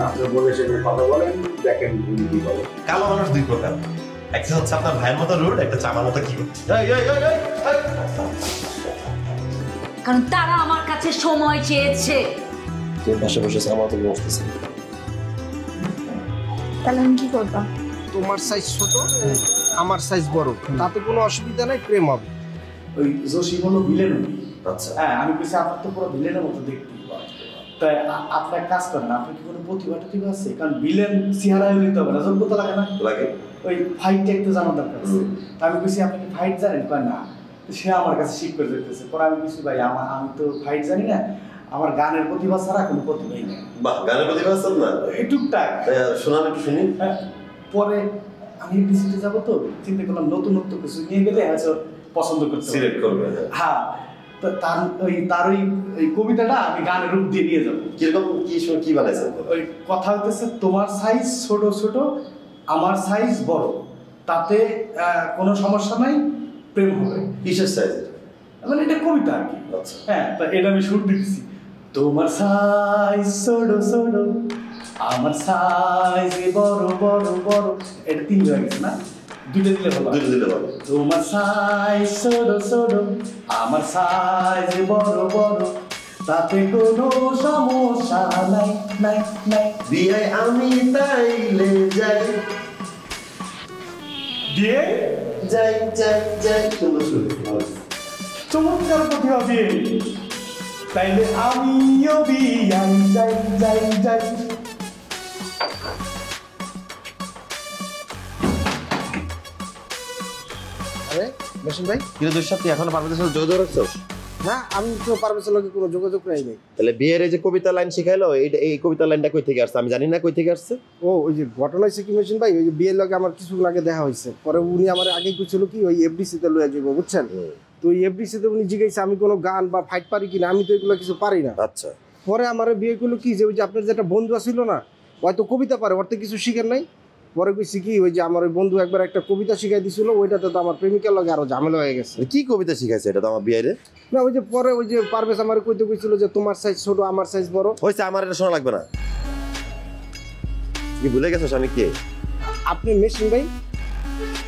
আপনার বোনের সাথে কথা বলেন, দেখেন উনি কি বলেন। কালো মানুষ দুই প্রকার, একটা হচ্ছে আপনার ভাইয়ের মতো রুড, একটা চামার মতো কিউট। কারণ তারা আমার কাছে সময় চেয়েছে। তুমি পাশে বসে চামা থেকে বসতেছে। তাহলে আমি কি করবা? তোমার সাইজ ছোট, আমার সাইজ বড়, তাতে কোনো অসুবিধা নাই, প্রেম হবে। ওই জসিম হলো ভিলেন। আচ্ছা, হ্যাঁ, আমি বলছি আপনার তো পুরো ভিলেনের মতো দেখতে। তাই আপনার এক কাজ করেন, আপনার কি কোনো প্রতিভা টতিভা আছে? কারণ ভিলেন চেহারায় নিতে হবে না, যোগ্যতা লাগে না? লাগে। ওই ফাইটটা একটু জানার দরকার আছে। আমি বলছি আপনি কি ফাইট জানেন? কয় না। সে আমার কাছে শিখতে যেতেছে। পরে আমি বলছি ভাই আমি তো ফাইট জানি না, আমার গানের প্রতিভা ছাড়া কোনো প্রতিভাই নেই। বাহ, গানের প্রতিভা আছে না? এই টুকটাক। শোনান একটু শুনি। পরে আমি ডিসিতে যাবো তো, চিন্তা করলাম নতুনত্ব কিছু নিয়ে গেলে হয়তো পছন্দ করতে সিলেক্ট করবে। হ্যাঁ, তো তার ওই কবিতাটা আমি গানের রূপ দিয়ে নিয়ে যাবো। কিরকম কি বানাইছেন? ওই কথা হতেছে, তোমার সাইজ ছোট ছোট, আমার সাইজ বড়, তাতে কোনো সমস্যা নাই, প্রেম হবে। কিসের সাইজ? মানে এটা কবিতা আর কি। আচ্ছা, হ্যাঁ, তা এটা আমি শুট দিতেছি। তোমার সাইজ ছোট ছোট, আমার সাইজ বড় বড় বড়। এটা তিন হয়ে গেছে না? দুইটা দিলে ভালো। দুইটা দিলে ভালো। তোমার সাইজ ছোট ছোট, আমার সাইজ বড় বড়, তাতে কোনো সমস্যা নাই নাই নাই। বিয়ে আমি তাইলে যাই দিয়ে যাই যাই যাই। সুন্দর শুরু। চমৎকার প্রতিভা দিয়ে, তাইলে আমিও বিয়াই যাই যাই যাই। আরে মেশিন ভাই, কিন্তু দুই সাথে এখনো পারমিটের সাথে যোগাযোগ রাখছো? না আমি তো পারমিশন লগে কোনো যোগাযোগ নাই। তাহলে বিয়ের এই যে কবিতা লাইন শিখাইলো, এই কবিতা লাইনটা কই থেকে আসছে? আমি জানি না কই থেকে আসছে। ও ওই যে ঘটনা হয়েছে কি মেশিন ভাই, ওই যে বিয়ের লগে আমার কিছুক্ষণ আগে দেখা হয়েছে। পরে উনি আমার আগে কইছিল কি ওই এফডিসিতে লইয়া যাবো, বুঝছেন? তো ওই এফডিসিতে উনি জিজ্ঞাসা আমি কোনো গান বা ফাইট পারি কিনা, আমি তো এগুলো কিছু পারি না। আচ্ছা, পরে আমার বিয়ে করলো কি যে ওই যে আপনার যেটা বন্ধু ছিল না, হয়তো কবিতা পারে, ওর তো কিছু শিখেন নাই। পরে কইছি কি ওই যে আমার ওই বন্ধু একবার একটা কবিতা শিখাই দিছিল, ওইটাতে তো আমার প্রেমিকার লগে আরো ঝামেলা হয়ে গেছে। কি কবিতা শিখাইছে এটা তো আমার বিয়েরে? না ওই যে পরে ওই যে পারভেজ আমার কইতে কইছিল যে তোমার সাইজ ছোট, আমার সাইজ বড়। হইছে, আমার এটা শোনা লাগবে না। কি ভুলে গেছিস আমি কে? আপনি মেশিন ভাই?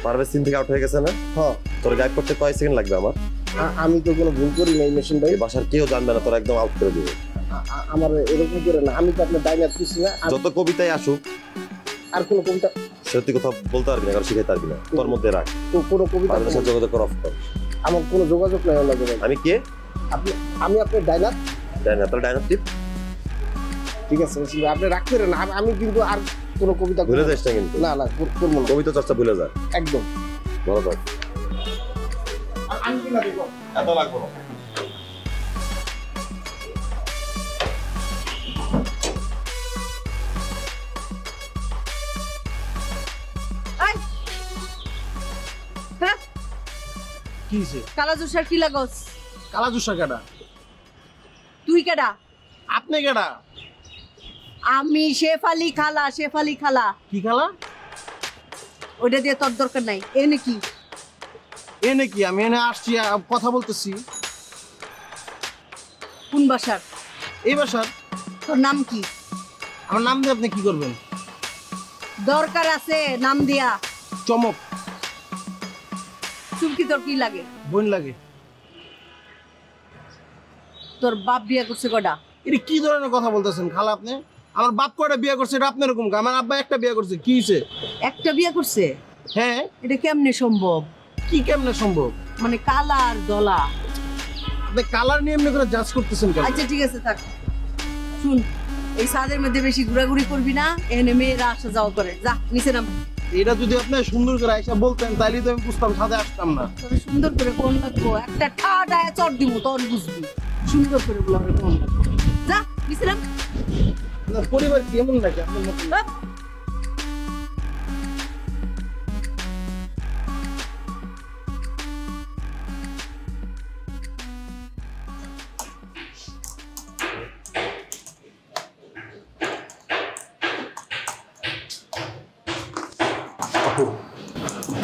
পারভেজ সিন থেকে আউট হয়ে গেছে না? হ্যাঁ। তোর গাইড করতে কয় সেকেন্ড লাগবে আমার? আমি তো কোনো ভুল করি নাই মেশিন ভাই। এই বাসার কেউ জানবে না, তোর একদম আউট করে দিবে। আমার এরকম করে না, আমি তো আপনার ডাইনার কিছু না। যত কবিতায় আসুক, আর কোনো কবিতা সত্যি কথা বলতে পারবি না, কারণ শিখাইতে পারবি না। তোর মধ্যে রাখ, তো কোনো কবিতা পারভেজের সাথে যোগাযোগ কর, অফ কর। আমার কোনো যোগাযোগ নাই ওর লগে। আমি কে? আমি আপনার ডাইনার। ডাইনার? তাহলে ডাইনার টিপ। ঠিক আছে মেশিন ভাই, আপনি রাখতে না। আমি কিন্তু আর কোনো কবিতা ভুলে যাস না কিন্তু। না না করবো না, কবিতা চর্চা ভুলে যা একদম। ভালো থাক। আমি কি না দেবো, এত লাগবো না। কি হইছে? কালা জুসার কি লাগস? কালা জুসা কেডা? তুই কেডা? আপনি কেডা? আমি শেফালি খালা, শেফালি খালা। কি খালা? ওইটা দিয়ে তোর দরকার নাই। এনে কি? এনে কি? আমি এনে আসছি, কথা বলতেছি। কোন বাসার? এই বাসার। তোর নাম কি? আমার নাম দিয়ে আপনি কি করবেন? দরকার আছে নাম দিয়া। চমক। চুমকি তোর কি লাগে? বোন লাগে। তোর বাপ বিয়ে করছে কটা? এটা কি ধরনের কথা বলতেছেন খালা আপনি? আমার বাপ কয়টা বিয়ে করছে এটা আপনার এরকম? আমার আব্বা একটা বিয়ে করছে, কি হইছে? একটা বিয়ে করছে? হ্যাঁ। এটা কেমনে সম্ভব? কি কেমনে সম্ভব? মানে কালা আর দলা। আপনি কালার নিয়ে এমনি করে জাজ করতেছেন কেন? আচ্ছা ঠিক আছে থাক। শুন, এই সাদের মধ্যে বেশি ঘোরাঘুরি করবি না, এখানে মেয়েরা আসা যাওয়া করে। যা নিচে নাম। এটা যদি আপনি সুন্দর করে আইসা বলতেন তাহলে তো আমি বুঝতাম, সাথে আসতাম না। তবে সুন্দর করে কোন লাগবো, একটা ঠাডায় চট দিব, তোর বুঝবি। সুন্দর করে বলা হবে কোন লাগবো। যা নিচে নাম। আপনার পরিবার কেমন লাগে আপনার মতো?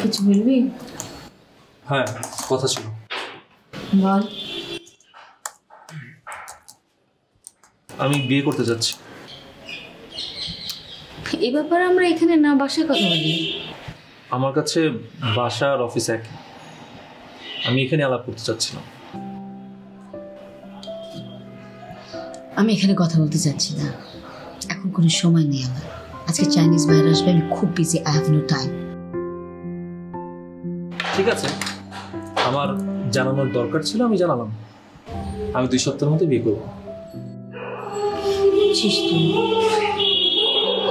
কিছু বলবি? হ্যাঁ, কথা ছিল। বল। আমি বিয়ে করতে যাচ্ছি। এই ব্যাপারে আমরা এখানে না বাসায় কথা বলি। আমার কাছে বাসা আর অফিস এক, আমি এখানে আলাপ করতে চাচ্ছিলাম। আমি এখানে কথা বলতে চাচ্ছি না, এখন কোনো সময় নেই আমার। আজকে চাইনিজ বাইরে আসবে, আমি খুব busy, I have no time. ঠিক আছে, আমার জানানোর দরকার ছিল, আমি জানালাম। আমি 2 সপ্তাহের মধ্যে বিয়ে করবো।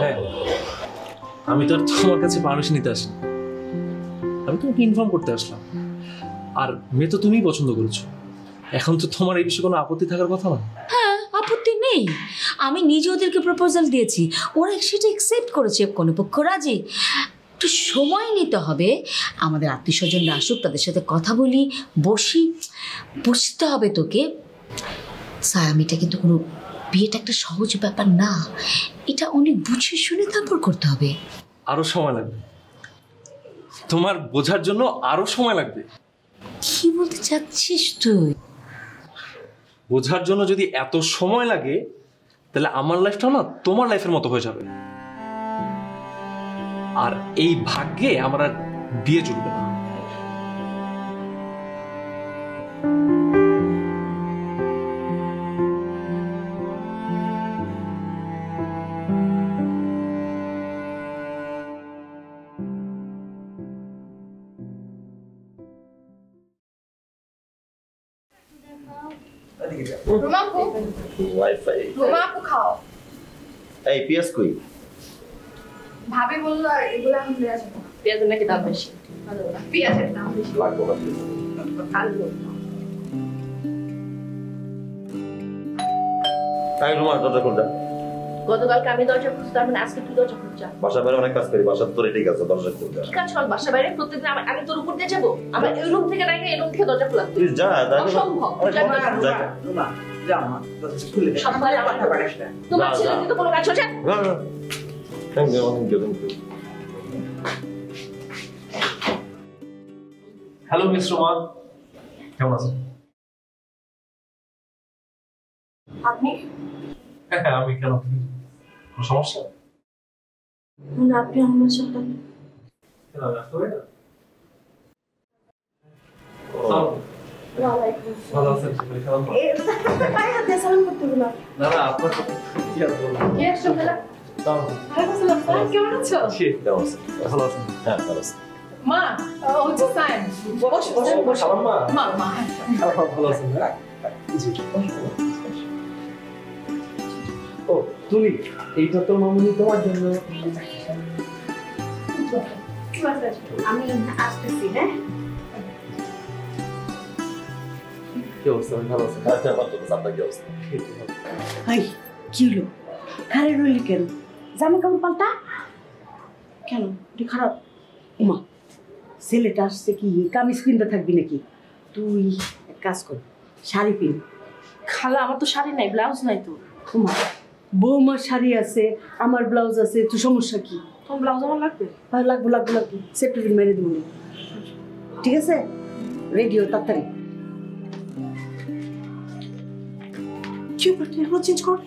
হ্যাঁ, আমি তো আর তোমার কাছে পারমিশন নিতে আসিনি, আমি তোমাকে ইনফর্ম করতে আসলাম। আর মেয়ে তো তুমিই পছন্দ করেছো, এখন তো তোমার এই বিষয়ে কোনো আপত্তি থাকার কথা না। হ্যাঁ, আপত্তি নেই। আমি নিজে ওদেরকে প্রপোজাল দিয়েছি, ওরা সেটা অ্যাকসেপ্ট করেছে, কোনো পক্ষ রাজি। একটু সময় নিতে হবে, আমাদের আত্মীয় স্বজনরা আসুক, তাদের সাথে কথা বলি, বসতে হবে তোকে। সায়ামিটা কিন্তু কোনো বিয়েটা একটা সহজ ব্যাপার না, এটা অনেক বুঝে শুনে তারপর করতে হবে। আরো সময় লাগবে, তোমার বোঝার জন্য আরো সময় লাগবে। কি বলতে চাচ্ছিস তুই? বোঝার জন্য যদি এত সময় লাগে, তাহলে আমার লাইফটা না তোমার লাইফের মতো হয়ে যাবে, আর এই ভাগ্যে আমার আর বিয়ে চলবে না। ওয়াইফাই খাও। এই পিয়াস কই? ভাবি বললো আর এগুলো এখন দেওয়া যাবে না। পেঁয়াজের নাকি দাম বেশি? পেঁয়াজের দাম বেশি লাগবো না। আলু তাই রুমা দরজা খুলটা। গতকালকে আমি দরজা খুলছি, তার মানে আজকে তুই দরজা খুলছা। বাসা বাইরে অনেক কাজ করি, বাসা তোর ঠিক আছে, দরজা খুলটা। কি কাজ চল বাসা বাইরে প্রত্যেকদিন আমি তোর উপর দিয়ে যাবো? আমার এই রুম থেকে নাই, এই রুম থেকে দরজা খোলা তুই যা, অসম্ভব। সকালে তোমার ছেলে তো কোনো কাজ হচ্ছে। Thank you. Hello miss Roman, কেমন আছেন? আপনি হ্যাঁ, আমি কেন, কোনো সমস্যা? না, আপনি আমার সাথে কেন আসতে পারি না? ভালো আছেন? সালাম করুন। পায়ে হাত দিয়ে সালাম করতে হলো। না না, আপনার কি আর বলবো। কে আসছো বেলা? দাঁড়ান। কেমন আছো? ভালো আছেন? হ্যাঁ, ভালো আছে। মা, হচ্ছে সায়েন। বসো বসো। মা মা মা ভালো আছেন? ও তুলি, এইটা তো মামুনি তোমার জন্য। আমি আসতেছি। হ্যাঁ, কি অবস্থা? ভালো আছেন? আপনার কি অবস্থা? হাই, কি হলো? খারে রইলি কেন? জামা কাপড় পাল্টা কেন? এটা খারাপ। উমা, ছেলেটা আসছে কি কামিজ কিনতে থাকবি নাকি? তুই এক কাজ কর, শাড়ি পিন। খালা আমার তো শাড়ি নাই, ব্লাউজ নাই তো। উমা, বৌমার শাড়ি আছে, আমার ব্লাউজ আছে, তুই সমস্যা কি? তোমার ব্লাউজ আমার লাগবে? আর লাগবে লাগবে লাগবে, সেপ্টেম্বর মেরে দেবো। ঠিক আছে, রেডিও তাড়াতাড়ি। কি ব্যাপার, এখন চেঞ্জ করো?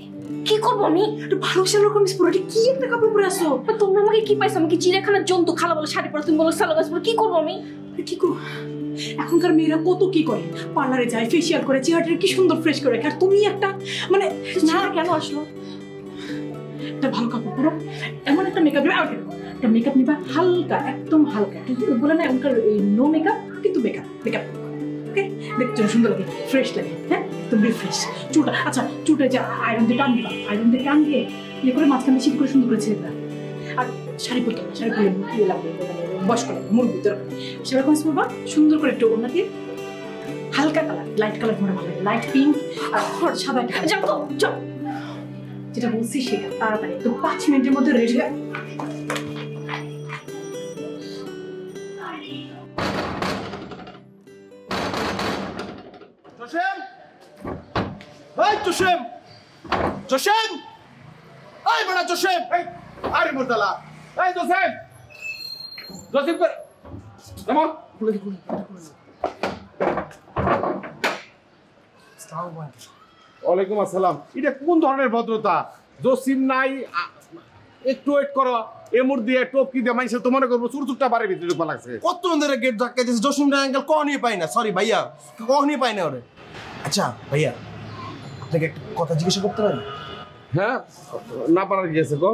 কি করবো আমি? একটু ভালোবাসার রকম পুরোটা কি একটা কাপড় পরে আসো? তোমরা আমাকে কি পাইছো? আমি কি চিড়িয়াখানার জন্তু? খালা বলে শাড়ি পরে, তুমি বলো সালোয়ার পরে, কি করবো আমি? কি করবো? এখনকার মেয়েরা কত কি করে, পার্লারে যায়, ফেসিয়াল করে, চেহারাটা কি সুন্দর ফ্রেশ করে রাখে, আর তুমি একটা মানে না কেন আসলো? একটা ভালো কাপড় পরো, এমন একটা মেকআপ নেবে, একটা মেকআপ নিবা হালকা, একদম হালকা, বলে না এখনকার নো মেকআপ কিন্তু মেকআপ ওকে, দেখতে সুন্দর লাগে, ফ্রেশ লাগে। হ্যাঁ, একদম রিফ্রেশ। চুলটা, আচ্ছা চুলটা যে আয়রন দিয়ে টান দিবা, আয়রন দিয়ে টান দিয়ে ইয়ে করে মাঝখানে শীত করে সুন্দর করে ছেড়ে দিবা। আর শাড়ি পরতে হবে, শাড়ি পরলে ইয়ে লাগবে, বয়স্ক লাগবে, মুরগি দরকার। সেরকম পরবা, সুন্দর করে একটু ওনা দিয়ে হালকা কালার, লাইট কালার পরে ভালো লাগে, লাইট পিঙ্ক আর সাদা। যাও তো, যাও। যেটা বলছি সেটা তাড়াতাড়ি, তো 5 মিনিটের মধ্যে রেডি। জোসেম, এই জোসেম, জোসেম, এই বড় জোসেম, এই আরে মুর্তলা, এই জোসেম, জোসেম কর, নামো। ওয়ালাইকুম আসসালাম। এটা কোন ধরনের ভদ্রতা? জসিম নাই, একটু ওয়েট করো এমুর দিয়ে টপকি দিয়ে মাইছে তো মনে করবো চুরচুরটা বাড়ির ভিতরে ঢুকবা লাগছে কত ধরে গেট ধাক্কা দিয়েছে জসিমরা আঙ্কেল কখনই পাই না সরি ভাইয়া কখনই পাই না ওরে আচ্ছা ভাইয়া আপনাকে একটা কথা জিজ্ঞাসা করতে পারি হ্যাঁ না পারার গিয়েছে গো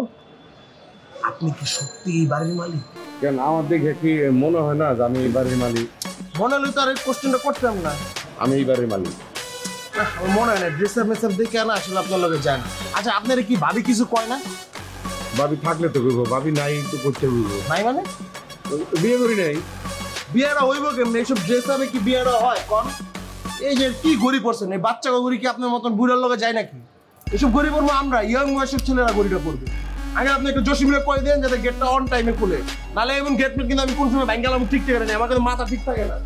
আপনি কি সত্যি এই বাড়ির মালিক কেন আমার দেখে কি মনে হয় না যে আমি এই বাড়ির মালিক মনে হলে তো আর এই কোশ্চেনটা করতাম না আমি এই বাড়ির মালিক আমার মনে হয় না ড্রেসার মেসার দেখে না আসলে আপনার লগে যান আচ্ছা আপনারা কি ভাবি কিছু কয় না ভাবি থাকলে তো করবো ভাবি নাই তো করতে করবো নাই মানে বিয়ে করি নাই বিয়েটা হইব কেমনি এইসব ড্রেসারে কি বিয়েটা হয় কোন এই যে কি গরিব পড়ছেন এই বাচ্চা গরি কি আপনার মতন বুড়ার লগে যায় নাকি এসব গরিব পড়বো আমরা ইয়ং বয়সের ছেলেরা গরিটা পড়বে আগে আপনি একটু জসিমরে কয়ে দেন যাতে গেটটা অন টাইমে খুলে নাহলে এমন গেট কিন্তু আমি কোন সময় ব্যাংক গেলাম ঠিক থাকে না আমার কিন্তু মাথা ঠিক থাকে না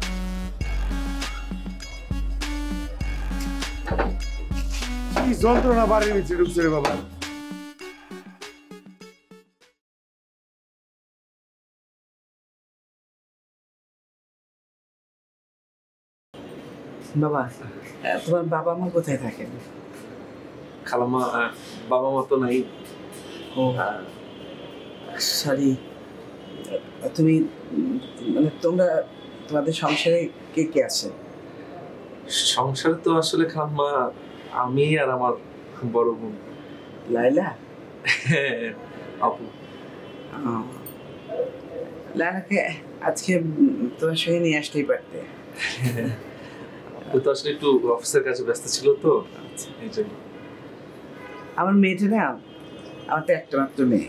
কি যন্ত্রণা বাড়ির নিচে ঢুকছে রে বাবা বাবা তোমার বাবা মা কোথায় থাকেন খালাম্মা বাবা মা তো নাই ও সরি তুমি মানে তোমরা তোমাদের সংসারে কে কে আছে সংসারে তো আসলে খালাম্মা আমি আর আমার বড় বোন লাইলা আপু লাইলাকে আজকে তোমার সঙ্গে নিয়ে আসতেই পারতে ও তো আসলে একটু অফিসের কাছে ব্যস্ত ছিল তো এই জন্য আমার মেয়েটা না আমার তো একটা মাত্র মেয়ে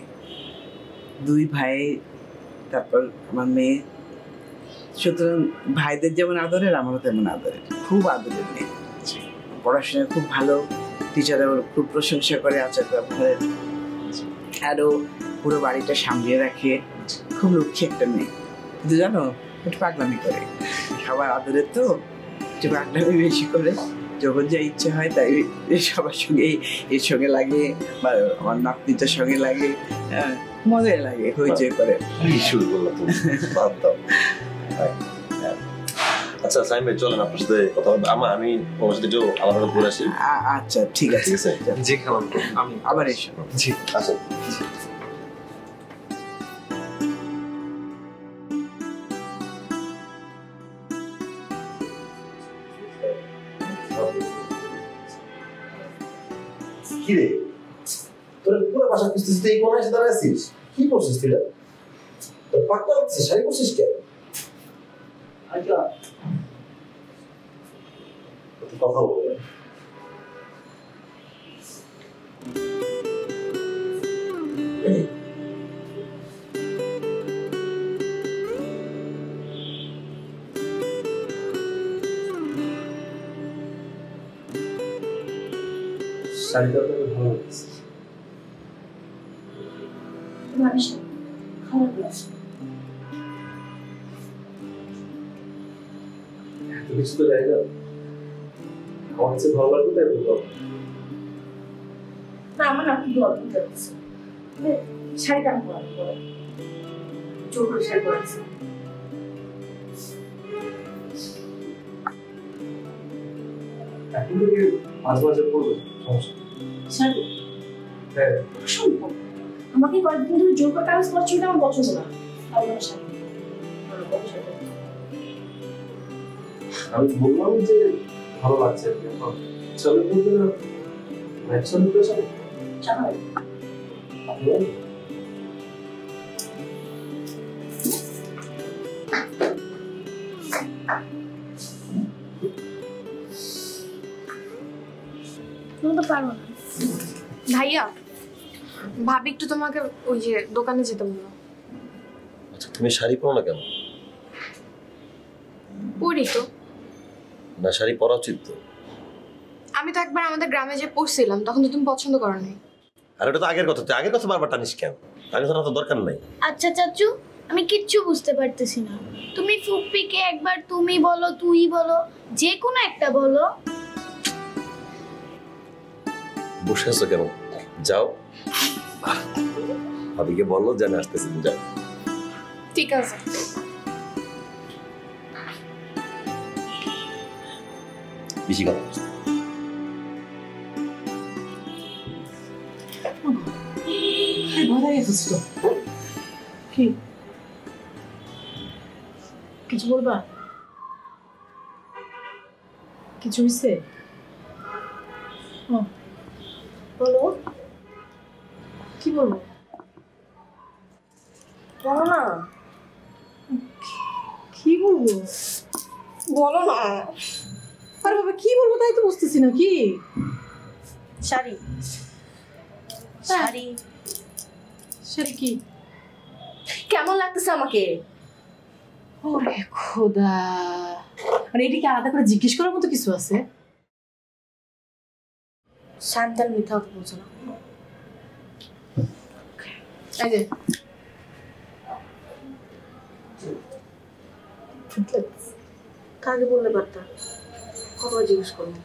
দুই ভাই তারপর আমার মেয়ে সুতরাং ভাইদের যেমন আদরের আমারও তেমন আদরের খুব আদরের মেয়ে পড়াশোনায় খুব ভালো টিচার আমার খুব প্রশংসা করে আচার ব্যবহারের আরও পুরো বাড়িটা সামলিয়ে রাখে খুব লক্ষ্মী একটা মেয়ে কিন্তু জানো একটু পাগলামি করে সবার আদরের তো একটু পাগলামি বেশি করে যখন যা ইচ্ছে হয় তাই সবার সঙ্গে এর সঙ্গে লাগে বা আমার নাতনিটার সঙ্গে লাগে মজাই লাগে হইচই করে শুরু করলাম আচ্ছা সাইম ভাই চলেন আপনার সাথে কথা বলবো আমি তোমার সাথে একটু আলাদা করে আসি আচ্ছা ঠিক আছে জি খালাম্মা আমি আবার এসো জি আচ্ছা কিরে তোর পুরো বাসা খুঁজতেছিস এই কোনায় এসে দাঁড়াইছিস কি করছিস তুই তোর পাক্কা লাগছে শাড়ি করছিস কেন আচ্ছা কথা বলবে শাড়িটা আপনাকে ভালো লাগছে এত কিছু তো জায়গা আমার কাছে ভালো লাগবে তাই বললাম না আমার না খুব অদ্ভুত লাগছে শাড়ি কেন পরা জোর করে শাড়ি পরাচ্ছে এখন থেকে মাঝে মাঝে পড়বে সমস্যা শাড়ি হ্যাঁ সম্ভব আমাকে কয়েকদিন ধরে জোর করে কাগজ পড়ছিল আমার পছন্দ না আমার শাড়ি আমি বললাম যে ভালো লাগছে চলে বলতে না ম্যাচন তো সব চাই তুমি তো পারো না ভাইয়া ভাবি একটু তোমাকে ওই যে দোকানে যেতে বললো আচ্ছা তুমি শাড়ি পরো না কেন পরি তো না শাড়ি পরা উচিত তো আমি তো একবার আমাদের গ্রামে যে পড়ছিলাম তখন তো তুমি পছন্দ করো নাই আর এটা তো আগের কথা তুই আগের কথা বারবার টানিস কেন আগের কথা তো দরকার নাই আচ্ছা চাচু আমি কিচ্ছু বুঝতে পারতেছি না তুমি ফুপ্পিকে একবার তুমি বলো তুই বলো যে কোনো একটা বলো বসে আছো কেন যাও ভাবিকে বললো জানে আসতেছি যাও ঠিক আছে বেশি কথা ভয় ফেলছি তো। কি কিছু বলবা? কিছু হয়েছে? বলো, কি বলবো? বলো না। কি বলবো? বলো না। আরে বাবা, কি বলবো তাই তো বুঝতেছি না। কি? শাড়ি শাড়ি শাড়ি কি? কেমন লাগতেছে আমাকে? ওরে খোদা, মানে এটা কি আলাদা করে জিজ্ঞেস করার মতো কিছু আছে? শান্তাল মিথ্যা কথা বলছো না। এই যে কাকে বললে পারতা? কতবার জিজ্ঞেস করবো?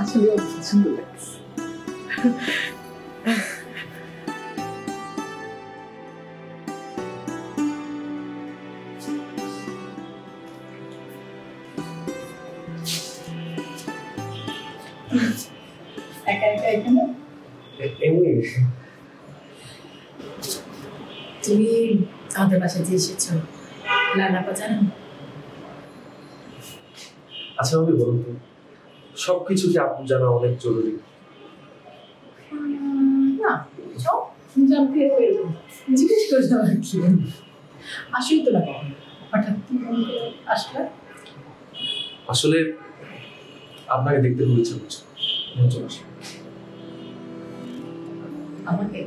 আসলে অনেক সুন্দর লাগছে। একা একা এখানে তুমি আমাদের বাসায় যে এসেছো, লালাপা জানো? আচ্ছা ভাবি বলুন তো, সবকিছু কি আপনি জানা অনেক জরুরি? না, জানতে এরকম জিজ্ঞেস করে যাওয়ার কি? আসেই তো না কখনো, হঠাৎ আসলে। আসলে আপনাকে দেখতে খুব ইচ্ছে করছে। আমাকে?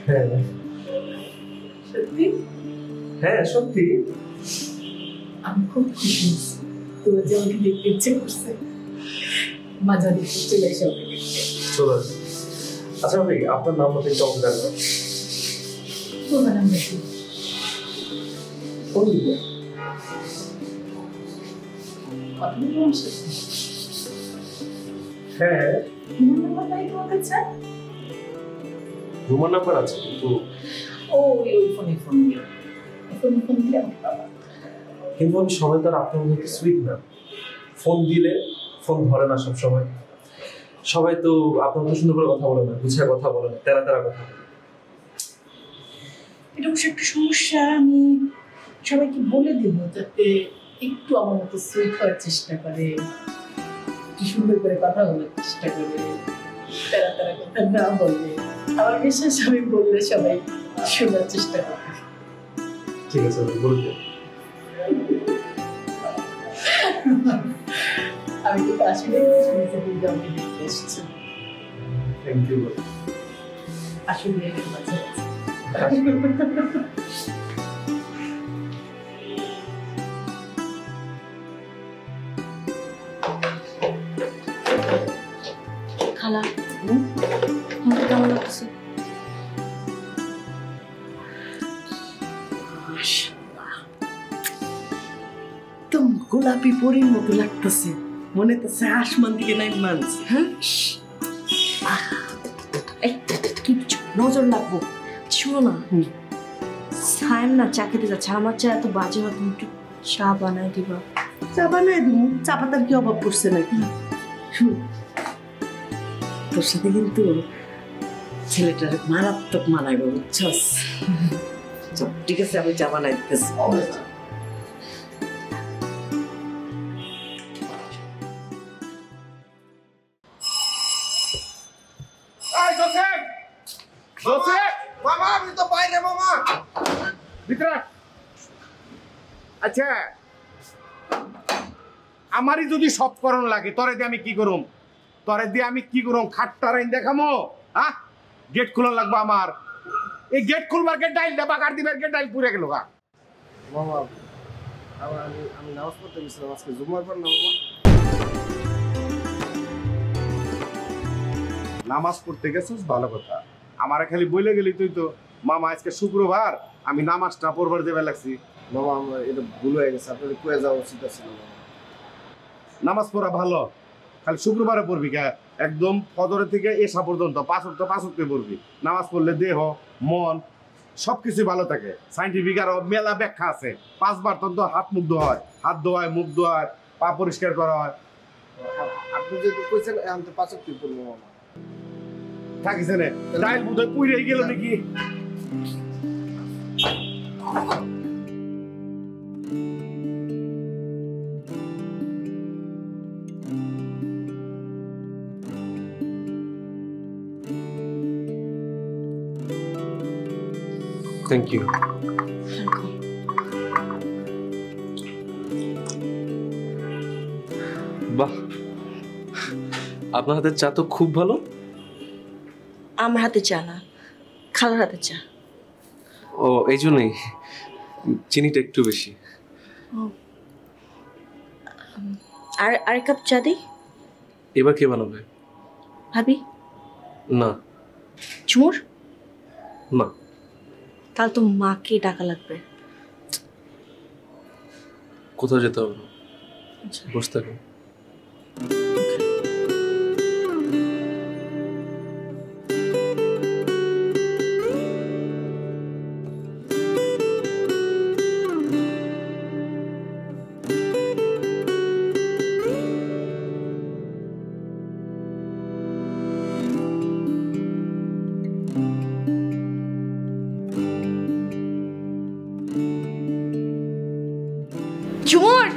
হ্যাঁ সত্যি? হ্যাঁ সত্যি। আমি খুব খুশি, তোমার যে আমাকে দেখতে ইচ্ছে করছে। মাঝে দেখতে চলে এসে আমাকে দেখতে। চলে আসুন। আচ্ছা ভাই, আপনার নাম মতো একটু অবদান না? তোমার নাম দেখি কথা বলবো আমার সাথে? হ্যাঁ, তোমার নাম্বার নাই তোমার কাছে? রুমার নাম্বার আছে কিন্তু ওই ফোনে ফোন দিও, ফোন দিলে আমাকে পাবা। কিন্তু আমি সবাই তার আপনার মধ্যে সুইট না। ফোন দিলে ফোন ধরে না সব সময়। সবাই তো আপনার মতো সুন্দর করে কথা বলে না, গুছিয়ে কথা বলে না, তেরা তেরা কথা বলে। এটা অবশ্য একটা সমস্যা। আমি সবাইকে বলে দিব যাতে একটু আমার মতো সুইট হওয়ার চেষ্টা করে, একটু সুন্দর করে কথা বলার চেষ্টা করে, তেরা তেরা কথা না বলে। আমার বিশ্বাস আমি বললে সবাই শোনার চেষ্টা করে। ঠিক আছে, বলে দিন। আমি তো আসলে শুনেছি আমাকে দেখতে এসেছি। Thank you. আসলে মজা আছে। খালা আমাকে কেমন লাগছে? একদম গোলাপি পরীর মতো লাগতেছে, মনে তো আসমান দিকে নাই মানছে। হ্যাঁ, কিচ্ছু নজর লাগবো। শোনো না, সায়ন না চা খেতে যাচ্ছে, আমার চা এত বাজে হয়, তুমি একটু চা বানাই দিবা? চা বানাই দিব, চা পাতার কি অভাব পড়ছে নাকি? শুন, তোর সাথে কিন্তু ছেলেটার মারাত্মক মানাইব, বুঝছস? ঠিক আছে, আমি চা বানাই দিতেছি। মামা আমি তো বাইরে মামা ভিতরে। আচ্ছা আমারই যদি সব করণ লাগে তরে দিয়ে আমি কি করুম? তরে দিয়ে আমি কি করুম? খাটটা রাইন দেখামো? হ্যাঁ, গেট খুলন লাগবো আমার। এই গেট খুলবার গেট ডাইল দেবা কার দিবার গেট ডাইল পুরে গেল গা। মামা আমি নামাজ পড়তে গেছিলাম আজকে জুমার পর না মামা। নামাজ পড়তে গেছিস ভালো কথা, আমারে খালি বইলে গেলি তুই তো মামা আজকে শুক্রবার আমি নামাজটা পড়বার দেবে লাগছি। মামা আমার এটা ভুল হয়ে গেছে, আপনাদের কয়ে যাওয়া উচিত ছিল মামা। নামাজ পড়া ভালো, খালি শুক্রবারে পড়বি কে একদম ফজরের থেকে এসা পর্যন্ত 5 ওয়াক্ত পড়বি। নামাজ পড়লে দেহ মন সবকিছু ভালো থাকে। সাইন্টিফিক আরো মেলা ব্যাখ্যা আছে। 5 বার তো হাত মুখ ধোয়া হয়, হাত ধোয়ায়, মুখ ধোয়ায়, পা পরিষ্কার করা হয়। আপনি যে কইছেন আমি তো 5 ওয়াক্ত পড়বো মামা। থাকিস না ডাইল বুঝে পুইরে গেল নাকি? Thank you. বাহ, আপনার হাতের চা তো খুব ভালো। আমার হাতে চা না, খালার হাতে চা। ও, এই জন্যই চিনিটা একটু বেশি। আর আরেক কাপ চা দিই। এবার কে বানাবে? ভাবি। না। ঝুমুর? না। তাহলে তো মাকে ডাকা লাগবে। কোথাও যেতে হবে না, বসে থাকুন। ঝুমুর!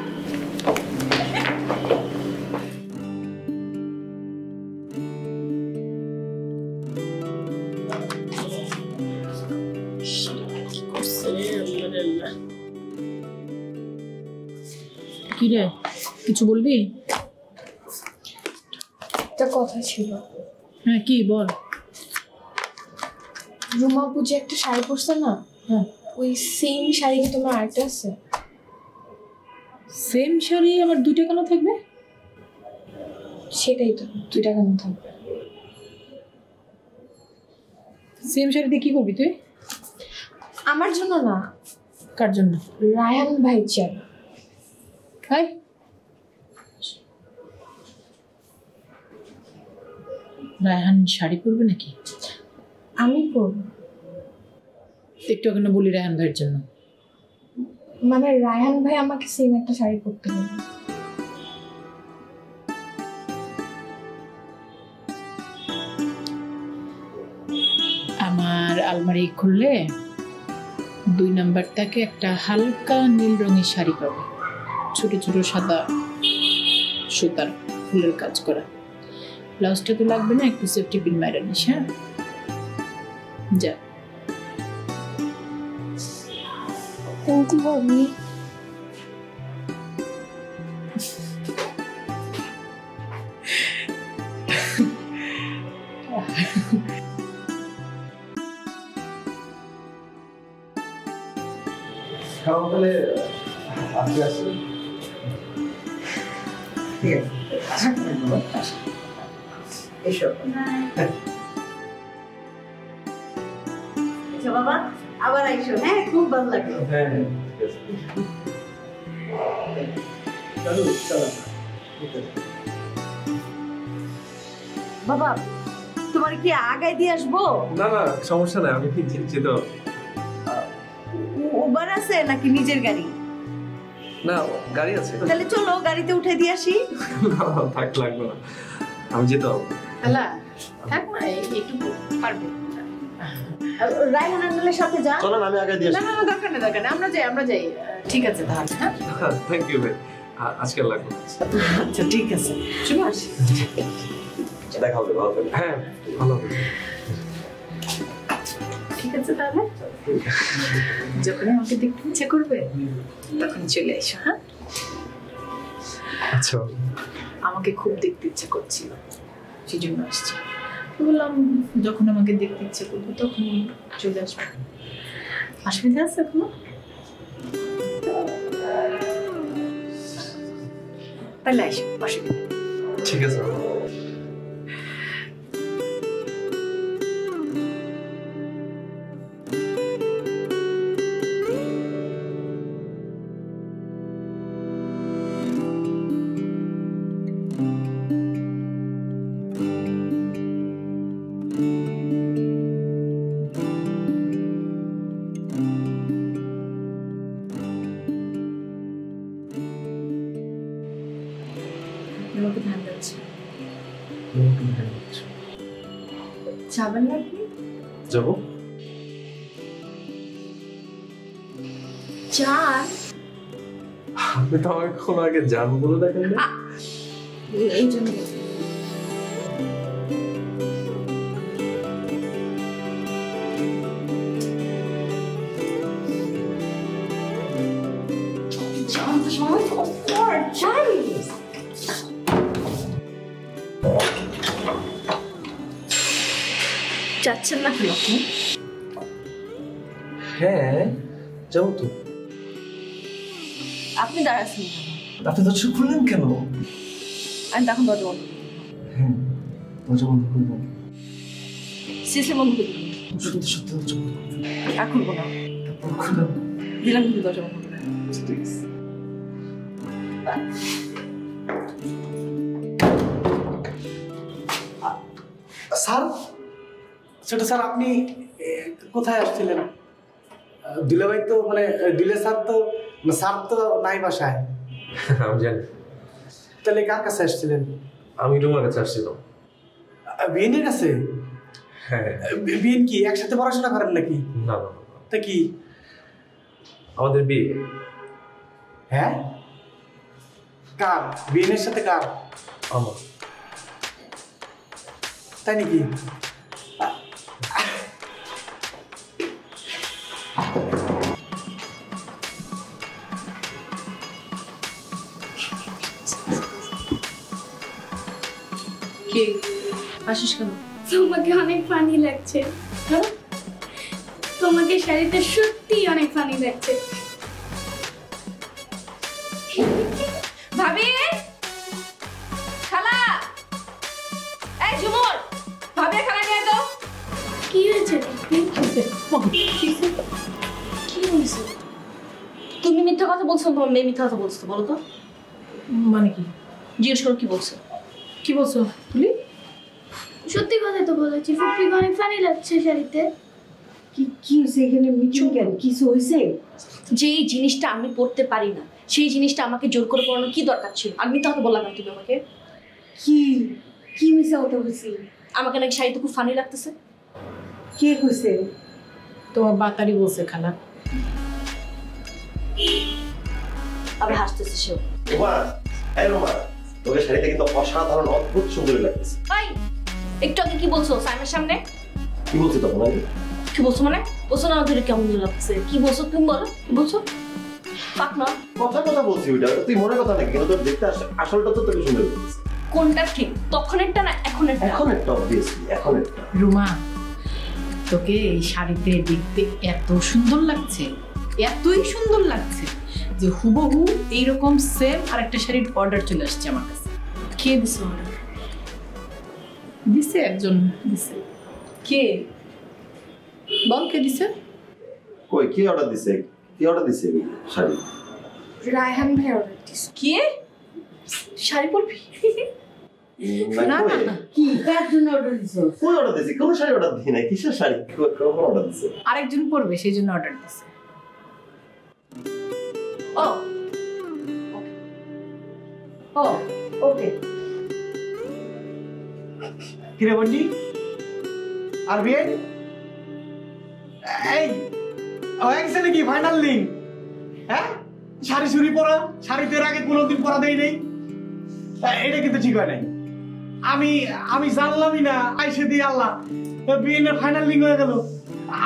কি রে, কিছু বলবি? একটা কথা ছিল। হ্যাঁ, কি বল। রুমা পুজো একটা শাড়ি পরছে না, ওই সেম শাড়ি কি তোমার আরেকটা আছে? সেম শাড়ি আবার 2টা কেন থাকবে? সেটাই তো, 2টা কেন থাকবে? সেম শাড়ি দিয়ে কি করবি তুই? আমার জন্য না। কার জন্য? রায়ান ভাই চাই। হাই, রায়হান শাড়ি পরবে নাকি? আমি পরবো। একটু আগে না বলি রায়হান ভাইয়ের জন্য। মানে রায়হান ভাই আমাকে সেম একটা শাড়ি পরতে হবে। আমার আলমারি খুললে 2 নাম্বার থেকে একটা হালকা নীল রঙের শাড়ি পাবে, ছোট ছোট সাদা সুতার ফুলের কাজ করা। ব্লাউজটা তো লাগবে না, একটু সেফটি পিন মাইরা নিস। হ্যাঁ, যা। থ্যাংক ইউ ভাবি। তাহলে আপনি আসেন। ঠিক আছে, এসো। আচ্ছা বাবা, আবার আইসো। হ্যাঁ, খুব ভালো লাগলো। হ্যাঁ, চলো চলো। বাবা, তোমার কি আগায় দিয়ে আসবো? না না, সমস্যা নাই, আমি যেতে হবে। উবার আছে নাকি নিজের গাড়ি? না, গাড়ি আছে। তাহলে চলো গাড়িতে উঠে দিয়ে আসি। থাক, লাগবে না, আমি যেতে হবে। হ্যালো, থাক না, একটু পারবে। রায়হান আঙ্কেলের সাথে যা। চলো আমি আগে দিয়ে না না, দরকার নেই, দরকার নেই, আমরা যাই। ঠিক আছে তাহলে। হ্যাঁ, থ্যাংক ইউ ভাই, আজকে আর লাগবে না। আচ্ছা ঠিক আছে, চলো আসি। দেখা হবে, ভালো থাকবে। হ্যাঁ, ভালো হবে। ঠিক আছে তাহলে, যখন আমাকে দেখতে ইচ্ছে করবে তখন চলে এসো। হ্যাঁ, আচ্ছা। আমাকে খুব দেখতে ইচ্ছে করছিল, সেই জন্য আসছি। বললাম যখন আমাকে দেখতে ইচ্ছে করবে তখন চলে আসবে। অসুবিধা আছে এখনো? তাহলে আসো, অসুবিধা নেই। ঠিক আছে। আমাকে ধ্যান দিচ্ছে। তোমাকে ধ্যান দিচ্ছ। যাবেন না আপনি? যাবো। যান। আপনি তো আমাকে কখনো আগে যান বলে দেখেন না। এই জন্য যাচ্ছেন না কেন আপনি? হ্যাঁ যাবো তো। আপনি দাঁড়াচ্ছেন কেন? আপনি দরজা খুললেন কেন? আমি তখন দরজা বন্ধ হ্যাঁ দরজা বন্ধ করবো। সিসি বন্ধ করে দিন। সত্যি সত্যি দরজা বন্ধ করবো। আর খুলবো না। খুললাম। দিলাম কিন্তু দরজা বন্ধ করে। ঠিক আছে। স্যার, ছোট স্যার আপনি কোথায় আসছিলেন? দুলাভাই তো মানে দুলে স্যার তো নাই বাসায়। আমি জানি। তাহলে কার কাছে আসছিলেন? আমি রুমার কাছে আসছিলাম। বিএনের কাছে? হ্যাঁ। বিএন কি একসাথে পড়াশোনা করেন নাকি? না না তা কি আমাদের বিয়ে। হ্যাঁ কার? বিএনের সাথে কার? আমার। তাই নাকি? কে আসিস কেন? তোমাকে অনেক ফানি লাগছে। তোমাকে শাড়িতে সত্যি অনেক ফানি লাগছে। ভাবি, খালা, এই ঝুমুর, ভাবি খালা নিয়ে তো। কি হয়েছে? কি হয়েছে? তুমি মিথ্যা কথা বলছো, তোমার মেয়ে মিথ্যা কথা বলছো, বলো তো। মানে কি? জিজ্ঞেস করো কি বলছো? কি বলছো তুলি? সত্যি কথা তো বলেছি, ফুপিকে অনেক ফানি লাগছে শাড়িতে। কি হয়েছে এখানে? মিঠু কেন? কিছু হয়েছে? যেই জিনিসটা আমি পড়তে পারি না সেই জিনিসটা আমাকে জোর করে পড়ানোর কি দরকার ছিল? আর মিথ্যা কথা বললাম তুমি আমাকে। কি মিশা কথা বলছি? আমাকে নাকি শাড়িতে খুব ফানি লাগতেছে। কে কইছে? তোমার বাতারি বলছে খালা। আবার হাসতেছে সেও। রোমা, এই রোমা, তোকে শাড়িতে কিন্তু অসাধারণ অদ্ভুত সুন্দর লাগতেছে। ভাই একটু আগে কি বলছো সাইমের সামনে? কি বলছি তখন আমি? কি বলছো মানে? বলছো না আমাদের কেমন লাগছে? কি বলছো তুমি বলো? কি বলছো? পাক না কথা বলছি ওইটা, তুই মনের কথা নাকি? কিন্তু তোর দেখতে আসলটা তো তোকে সুন্দর লাগতেছে। কোনটা ঠিক? তখনেরটা না এখনেরটা? এখনেরটা অবভিয়াসলি, এখনেরটা। রুমা, তোকে এই শাড়িতে দেখতে এত সুন্দর লাগছে, এতই সুন্দর লাগছে যে হুবহু এইরকম সেম আরেকটা শাড়ির অর্ডার চলে আসছে আমার কাছে। কে দিছে অর্ডার? দিছে একজন দিছে। কে? বল কে দিছে? কই কি অর্ডার দিছে? কি অর্ডার দিছে শাড়ি? রায়হান ভাই অর্ডার দিছে। কে? শাড়ি পরবি? না না না, কি কার জন্য অর্ডার দিছো? কই অর্ডার দিছে? কোন শাড়ি অর্ডার দিই না, কিসের শাড়ি? কোন অর্ডার দিছে? আরেকজন পরবে সেই জন্য অর্ডার দিছে। ও ও ওকে। কিরে বন্ডি আর বিএন এই হয়ে গেছে নাকি ফাইনাল লিঙ্ক? হ্যাঁ শাড়ি চুরি পরা, শাড়িতে আগে কোনোদিন পরা দেই নেই, এটা কিন্তু ঠিক হয় নাই। আমি জানলামই না, আইসে দিয়ে আল্লাহ বিএনের ফাইনাল লিঙ্ক হয়ে গেল।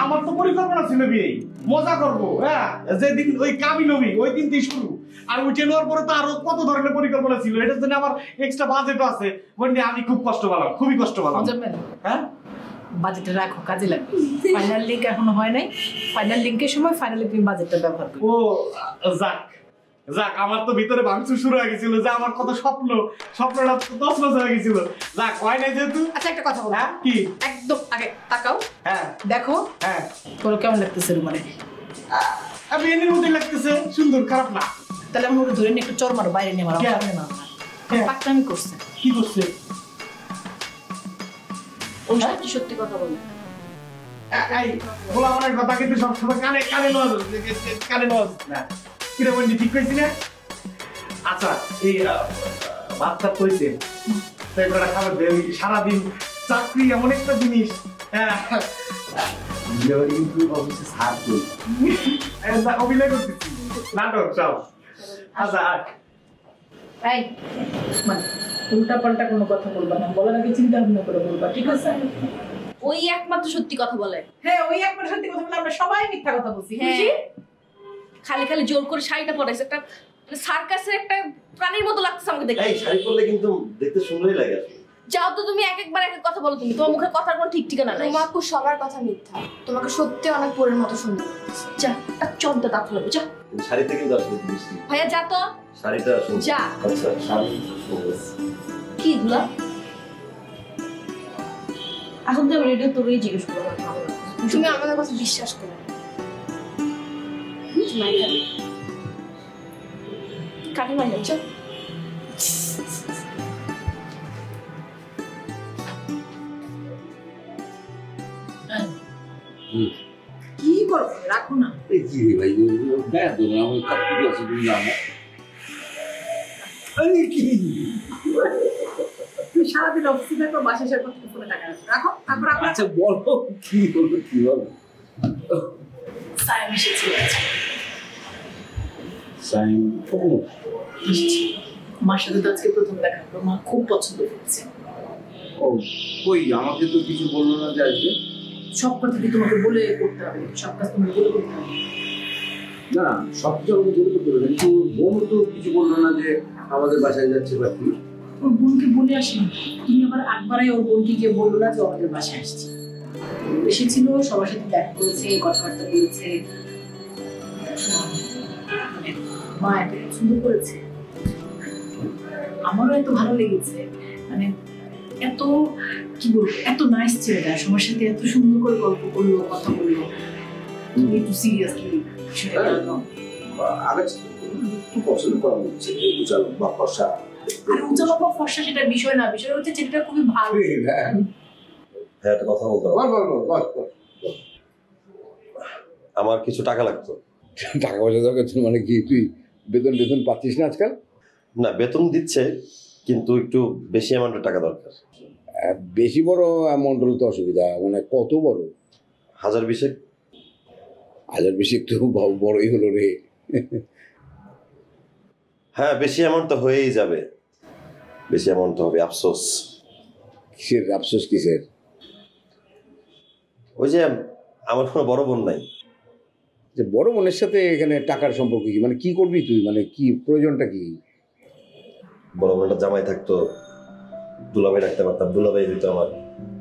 আমার তো পরিকল্পনা ছিল বিয়ে মজা করবো, হ্যাঁ যেদিন ওই কাবিন হবি ওই দিন দিয়ে শুরু। আর উঠে নেওয়ার পরে তো আরো কত ধরনের পরিকল্পনা ছিল, এটার জন্য আমার এক্সট্রা বাজেটও আছে। বন্ডি আমি খুব কষ্ট পেলাম, খুবই কষ্ট পেলাম। হ্যাঁ বাজেটটা রাখো, কাজে লাগবে। ফাইনাল লিঙ্ক এখনো হয় নাই, ফাইনাল লিঙ্কের সময় ফাইনালি তুমি বাজেটটা ব্যবহার করো। ও যাক যাক, আমার তো ভিতরে ভাঙচুর শুরু হয়ে গেছিল যে আমার কত স্বপ্নটা তছনছ হয়ে গেছিল। যাক হয় নাই যেহেতু। আচ্ছা একটা কথা বলো। হ্যাঁ কি? একদম আগে তাকাও, হ্যাঁ দেখো, হ্যাঁ বলো কেমন লাগতেছে রুমানে? আমি এনের মধ্যে লাগতেছে, সুন্দর, খারাপ না। তাহলে আমি ওকে ধরে নিয়ে একটু চর মারো, বাইরে নিয়ে মারো, কে? সামনে মারো না। পাকনামি করছে। কি করছে? ওই সত্যি কথা বলে। এই বলা আমার কথা কিন্তু সবসময় কানে নজ না। কিরে বন্ডি ঠিক কইছি না? আচ্ছা এই বাচ্চা কইছে তাই করে খাবার দেয় সারাদিন চাকরি এমন একটা জিনিস কিন্তু অফিসে সার করি অভিনয় করতেছি নাটক সব আচ্ছা এই মানে উল্টা পাল্টা কোনো কথা বলবা না, বলার আগে চিন্তা ভাবনা করে বলবা, ঠিক আছে? ওই একমাত্র সত্যি কথা বলে। হ্যাঁ, ওই একমাত্র সত্যি কথা বলে, আমরা সবাই মিথ্যা কথা বলছি। হ্যাঁ, খালি খালি জোর করে শাড়িটা পরাইছে, একটা সার্কাসের একটা প্রাণীর মতো লাগতেছে আমাকে দেখে। এই শাড়ি পরলে কিন্তু দেখতে সুন্দরই লাগে আসলে। যাও তো তুমি একবার এক কথা বলো, তুমি তোমার মুখের কথার কোনো ঠিক ঠিকানা নাই। তোমাকে সবার কথা মিথ্যা, তোমাকে সত্যি অনেক পরের মতো সুন্দর লাগতেছে। যা একটা চন্দ্র দাঁত লাগবে, যা। শাড়িতে কিন্তু আসলে দৃষ্টি ভাইয়া যা তো, শাড়িটা সুন্দর। যা। আচ্ছা শাড়ি সুন্দর। কি এগুলা? এখন তো রেডিও তোরই জিজ্ঞেস করবো, তুমি আমাদের কথা বিশ্বাস করো। কাকে মারি যাচ্ছ? কি করো, রাখো না। এই কি রে ভাই, গায়ে তো না আমার কাপড় আছে তুমি জানো। আরে কি তুই সারাদিন অফিসে থাকো, বাসায় এসে কত ফোনে টাকা রাখো, তারপর রাখো। আচ্ছা বলো কি হলো, কি হলো? সাইম এসেছে। সাইম মার সাথে তো আজকে প্রথম দেখা হলো, মা খুব পছন্দ করছে। ও কই, আমাকে তো কিছু বললো না যে আসবে। সব কথা কি তোমাকে বলে করতে হবে? সব কাজ তোমাকে বলে করতে হবে? না সব কিছু আমাকে বলে করতে হবে, কিন্তু বোন তো কিছু বললো না যে আমাদের বাসায় যাচ্ছে বা কি। ওর বোনকে বলে আসেনি, তুমি আবার একবারে ওর বোনকে গিয়ে বললো না যে আমাদের বাসায় আসছে। এসেছিল, সবার সাথে দেখা করেছে, কথাবার্তা বলেছে, মা এত পছন্দ করেছে, আমারও এত ভালো লেগেছে। মানে এত কি বলবো, এত নাইস ছেলেটা, সবার সাথে এত সুন্দর করে গল্প করলো, কথা বললো। তুমি একটু সিরিয়াসলি আগে একটু পছন্দ করা হচ্ছে উজাল বা ফর্সা। আর উজাল বা ফর্সা সেটা বিষয় না, বিষয় হচ্ছে ছেলেটা খুবই ভালো। হ্যাঁ একটা কথা বলতে হবে। আমার কিছু টাকা লাগতো। টাকা পয়সা দরকার ছিল মানে কি, তুই বেতন বেতন পাচ্ছিস না আজকাল? না বেতন দিচ্ছে, কিন্তু একটু বেশি অ্যামাউন্টের টাকা দরকার। বেশি বড় অ্যামাউন্ট হলে তো অসুবিধা, মানে কত বড়? 1020। 1020 তো বড়ই হলো রে। হ্যাঁ বেশি অ্যামাউন্ট তো হয়েই যাবে, বেশি অ্যামাউন্ট তো হবে। আফসোস। কিসের আফসোস, কিসের? ওই যে আমার কোনো বড় বোন নাই। যে বড় বোনের সাথে এখানে টাকার সম্পর্ক কি, মানে কি করবি তুই, মানে কি প্রয়োজনটা কি? বড় বোনটা জামাই থাকতো, দুলাভাই রাখতে পারতাম, দুলাভাই দিত আমার।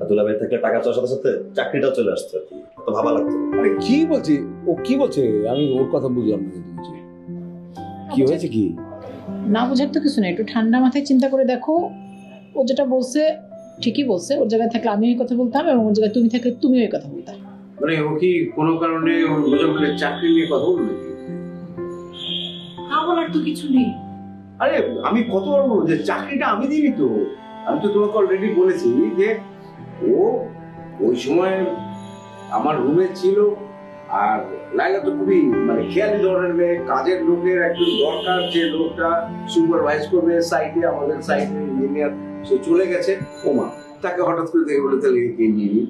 আর দুলাভাই থাকলে টাকা চাওয়ার সাথে সাথে চাকরিটাও চলে আসতো, তো ভাবা লাগতো। আরে কি বলছি, ও কি বলছে? আমি ওর কথা বুঝলাম না কিন্তু কিছু। কি হয়েছে কি? না বোঝার তো কিছু নেই, একটু ঠান্ডা মাথায় চিন্তা করে দেখো। ও যেটা বলছে ঠিকই বলছে, ওর জায়গায় থাকলে আমি ওই কথা বলতাম, এবং ওর জায়গায় তুমি থাকলে তুমি ওই কথা বলতাম। মানে ও কি কোনো কারণে ওর মোজাম্মেলের চাকরি নিয়ে কথা বলবে? না বলার তো কিছু নেই। আরে আমি কতবার বলবো যে চাকরিটা আমি দিবি তো। আমি তো তোমাকে অলরেডি বলেছি যে ও ওই সময় আমার রুমে ছিল, আর লাইলা তো খুবই মানে খেয়ালি ধরনের মেয়ে, কাজের লোকের একজন দরকার, যে লোকটা সুপারভাইজ করবে সাইটে, আমাদের সাইটের ইঞ্জিনিয়ার, সে চলে গেছে। ওমা, তাকে হঠাৎ করে দেখে বলে তাহলে একে নিয়ে নিই।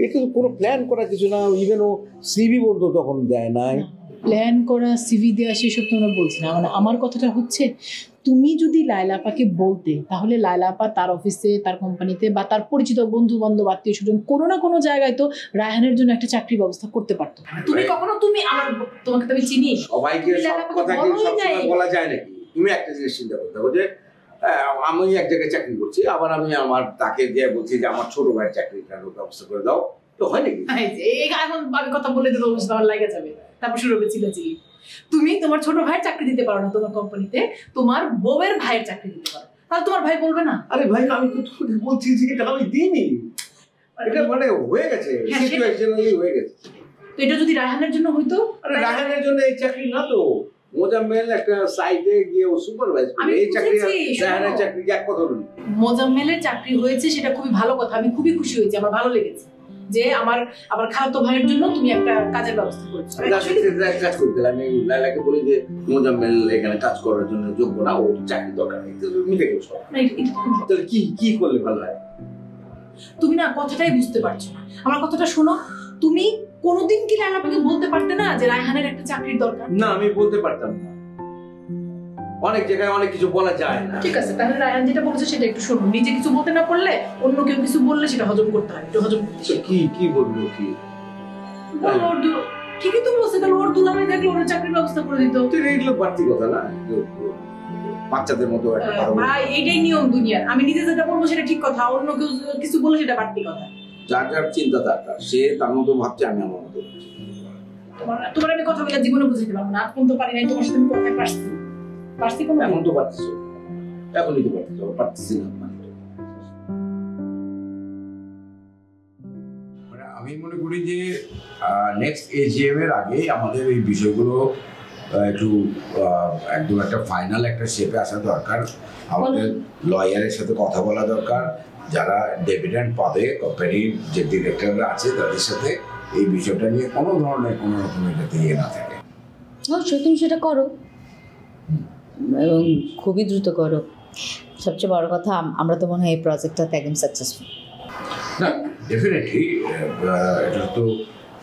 এটা তো কোনো প্ল্যান করা কিছু না, ইভেন ও সিভি বলতো তখন দেয় নাই। প্ল্যান করা, সিভি দেওয়া, সেসব তোমরা বলছি না। মানে আমার কথাটা হচ্ছে, তুমি যদি লায়লা আপাকে বলতে, তাহলে লায়লা আপা তার অফিসে, তার কোম্পানিতে, বা তার পরিচিত বন্ধু বান্ধব, আত্মীয় স্বজন, কোনো না কোনো জায়গায় তো রায়হানের জন্য একটা চাকরির ব্যবস্থা করতে পারতো। তুমি কখনো, তুমি আমার, তোমাকে তো আমি চিনি, সবাইকে সব কথা কি সবসময় বলা যায় নাকি? তুমি একটা জিনিস চিন্তা করতে হবে যে আমি এক জায়গায় চাকরি করছি, আবার আমি আমার তাকে দিয়ে বলছি যে আমার ছোট ভাইয়ের চাকরিটার ব্যবস্থা করে দাও, তো হয় নাকি? এখন আমি কথা বলে দিতে তোমার লাগে যাবে, তারপর শুরু হবে চিল্লাচিল্লি। তুমি তোমার ছোট ভাইয়ের চাকরি দিতে পারো না তোমার কোম্পানিতে, তোমার বউয়ের ভাইয়ের চাকরি দিতে পারো, তাহলে তোমার ভাই বলবে না? আরে ভাই আমি তো তোমাকে বলছি যে এটা আমি দিইনি, এটা মানে হয়ে গেছে, সিচুয়েশনালি হয়ে গেছে। তো এটা যদি রায়হানের জন্য হইতো? আরে রায়হানের জন্য এই চাকরি না তো, মোজাম্মেল একটা সাইটে গিয়ে ও সুপারভাইজ করে, এই চাকরি রায়হানের চাকরি এক কথা বলি। মোজাম্মেলের চাকরি হয়েছে, সেটা খুবই ভালো কথা, আমি খুবই খুশি হয়েছি, আমার ভালো লেগেছে। যে আমার খালাতো ভাইয়ের জন্য তুমি একটা কাজের ব্যবস্থা করেছো। এক কাজ করতে আমি লাইলাকে বলি যে মোজাম্মেল এখানে কাজ করার জন্য যোগ্য না, ও চাকরি দরকার নেই, মিটে গেল সব। তাহলে কি করলে ভালো হয়? তুমি না কথাটাই বুঝতে পারছো না। আমার কথাটা শোনো, তুমি কোনোদিন কি লাইলাকে বলতে পারতে না যে রায়হানের একটা চাকরির দরকার? না, আমি বলতে পারতাম না। অনেক জায়গায় অনেক কিছু বলা যায় না। ঠিক আছে, তাহলে রায়হান যেটা বলছে সেটা একটু শুনুন। নিজে কিছু বলতে না পারলে অন্য কেউ কিছু বললে সেটা হজম করতে হয়, একটু হজম করতে। কি বলবো? কি ঠিকই তো বলছে, তাহলে ওর দুলাভাই থাকলে ওর চাকরির ব্যবস্থা করে দিত। এগুলো বাড়তি কথা না, বাচ্চাদের মতো একটা কথা। ভাই, এইটাই নিয়ম দুনিয়ার। আমি নিজে যেটা বলবো সেটা ঠিক কথা, অন্য কেউ কিছু বলে সেটা বাড়তি কথা। যার যার চিন্তা তার, সে তার মতো ভাবছে, আমি আমার মতো। তোমার আমি কথা বলে জীবনে বুঝাইতে পারবো না, আজ পর্যন্ত পারি নাই। তোমার সাথে আমি কথায় পারছি কোনো? এখন তো পারতেছ, এখনই তো পারতেছি না। আমি মনে করি যে নেক্সট এজিএম এর আগে আমাদের এই বিষয়গুলো একটু একদম একটা ফাইনাল একটা শেপে আসা দরকার। আমাদের লয়ারের সাথে কথা বলা দরকার, যারা ডিভিডেন্ড পাবে কোম্পানির যে ডিরেক্টররা আছে তাদের সাথে এই বিষয়টা নিয়ে কোনো ধরনের কোনো রকমের যাতে ইয়ে না থাকে। তুমি সেটা করো এবং খুবই দ্রুত করো। সবচেয়ে বড় কথা, আমরা তো মনে হয় এই প্রজেক্টটাতে একদম সাকসেসফুল। না, ডেফিনেটলি এটা তো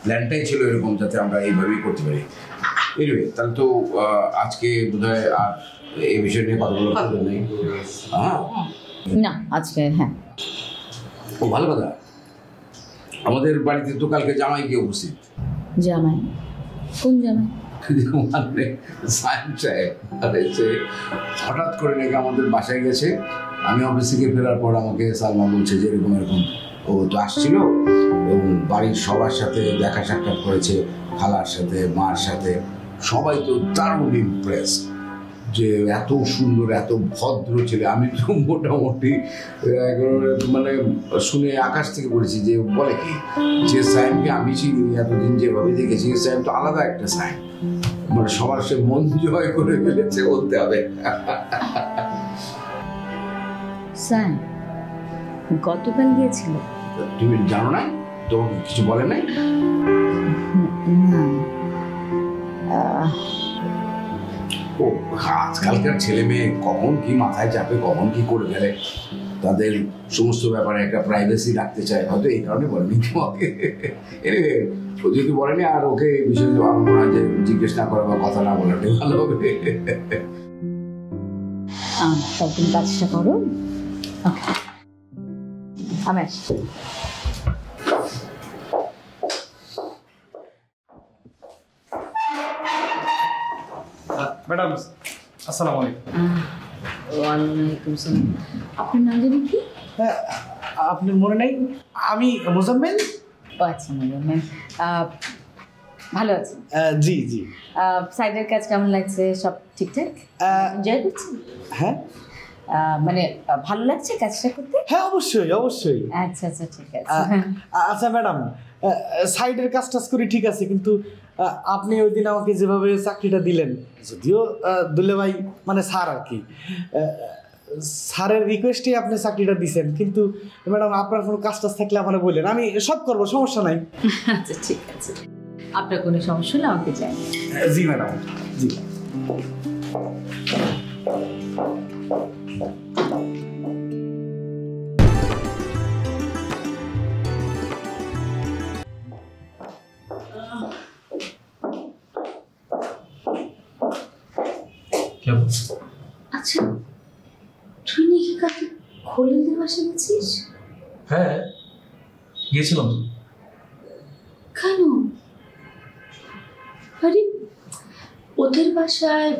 প্ল্যানটাই ছিল এরকম, যাতে আমরা এইভাবেই করতে পারি। এনিওয়ে, তাহলে তো আজকে বোধহয় আর এই বিষয় নিয়ে কথা বলার প্রয়োজন নেই। না, আজকে হ্যাঁ, ও ভালো কথা। আমাদের বাড়িতে তো কালকে জামাই গিয়ে উপস্থিত। জামাই? কোন জামাই? মানে সায়েম সাহেব হঠাৎ করে নাকি আমাদের বাসায় গেছে। আমি অফিস থেকে ফেরার পর আমাকে সালমা বলছে যে এরকম ও তো আসছিল এবং বাড়ির সবার সাথে দেখা সাক্ষাৎ করেছে, খালার সাথে, মার সাথে। সবাই তো দারুণ ইমপ্রেস যে এত সুন্দর, এত ভদ্র ছেলে। আমি তো মোটামুটি মানে শুনে আকাশ থেকে পড়েছি যে বলে কি, যে সায়েমকে আমি চিনি এতদিন যেভাবে দেখেছি, সায়েম তো আলাদা একটা সায়েম। মানে সবার সে মন জয় করে ফেলেছে বলতে হবে। স্যার গতকাল গিয়েছিল? তুমি জানো না? তোমাকে কিছু বলে নাই? ও আজকালকার ছেলে মেয়ে কখন কি মাথায় চাপে, কখন কি করে ফেলে, তাদের সমস্ত ব্যাপারে একটা প্রাইভেসি রাখতে চায়, হয়তো এই কারণে বলেনি তোমাকে। ও যেহেতু বলেনি, আর ওকে এই বিষয়ে আমার মনে হয় যে জিজ্ঞেস না করা বা কথা না বলাটাই ভালো হবে। তুমি কাজটা করো, আমি আসছি। ম্যাডাম আসসালামু আলাইকুম। ওয়ালাইকুম আসসালাম। আপনার নাম জানি কি? আপনার মনে নাই? আমি মোজাম্মেল। ও আচ্ছা, মোজাম্মেল। ভালো আছি। জি জি। সাইডের কাজ কেমন লাগছে? সব ঠিকঠাক এনজয় করছেন? হ্যাঁ, মানে ভালো লাগছে কাজটা করতে? হ্যাঁ অবশ্যই অবশ্যই। আচ্ছা আচ্ছা, ঠিক আছে। আচ্ছা ম্যাডাম, সাইডের কাজ টাজ করি ঠিক আছে, কিন্তু আপনি ওই দিন আমাকে যেভাবে চাকরিটা দিলেন, যদিও দুলে ভাই মানে স্যার আর কি, স্যারের রিকোয়েস্টেই আপনি চাকরিটা দিচ্ছেন, কিন্তু ম্যাডাম আপনার কোনো কাজ টাজ থাকলে আমার বললেন, আমি সব করবো, সমস্যা নাই। আচ্ছা ঠিক আছে, আপনার কোনো সমস্যা হলে আমাকে চাই। জি ম্যাডাম, জি। আচ্ছা, তুই নাকি কাকে খোলেদের বাসা গেছিস? হ্যাঁ গিয়েছিলাম তো। কেন? আরে ওদের বাসায়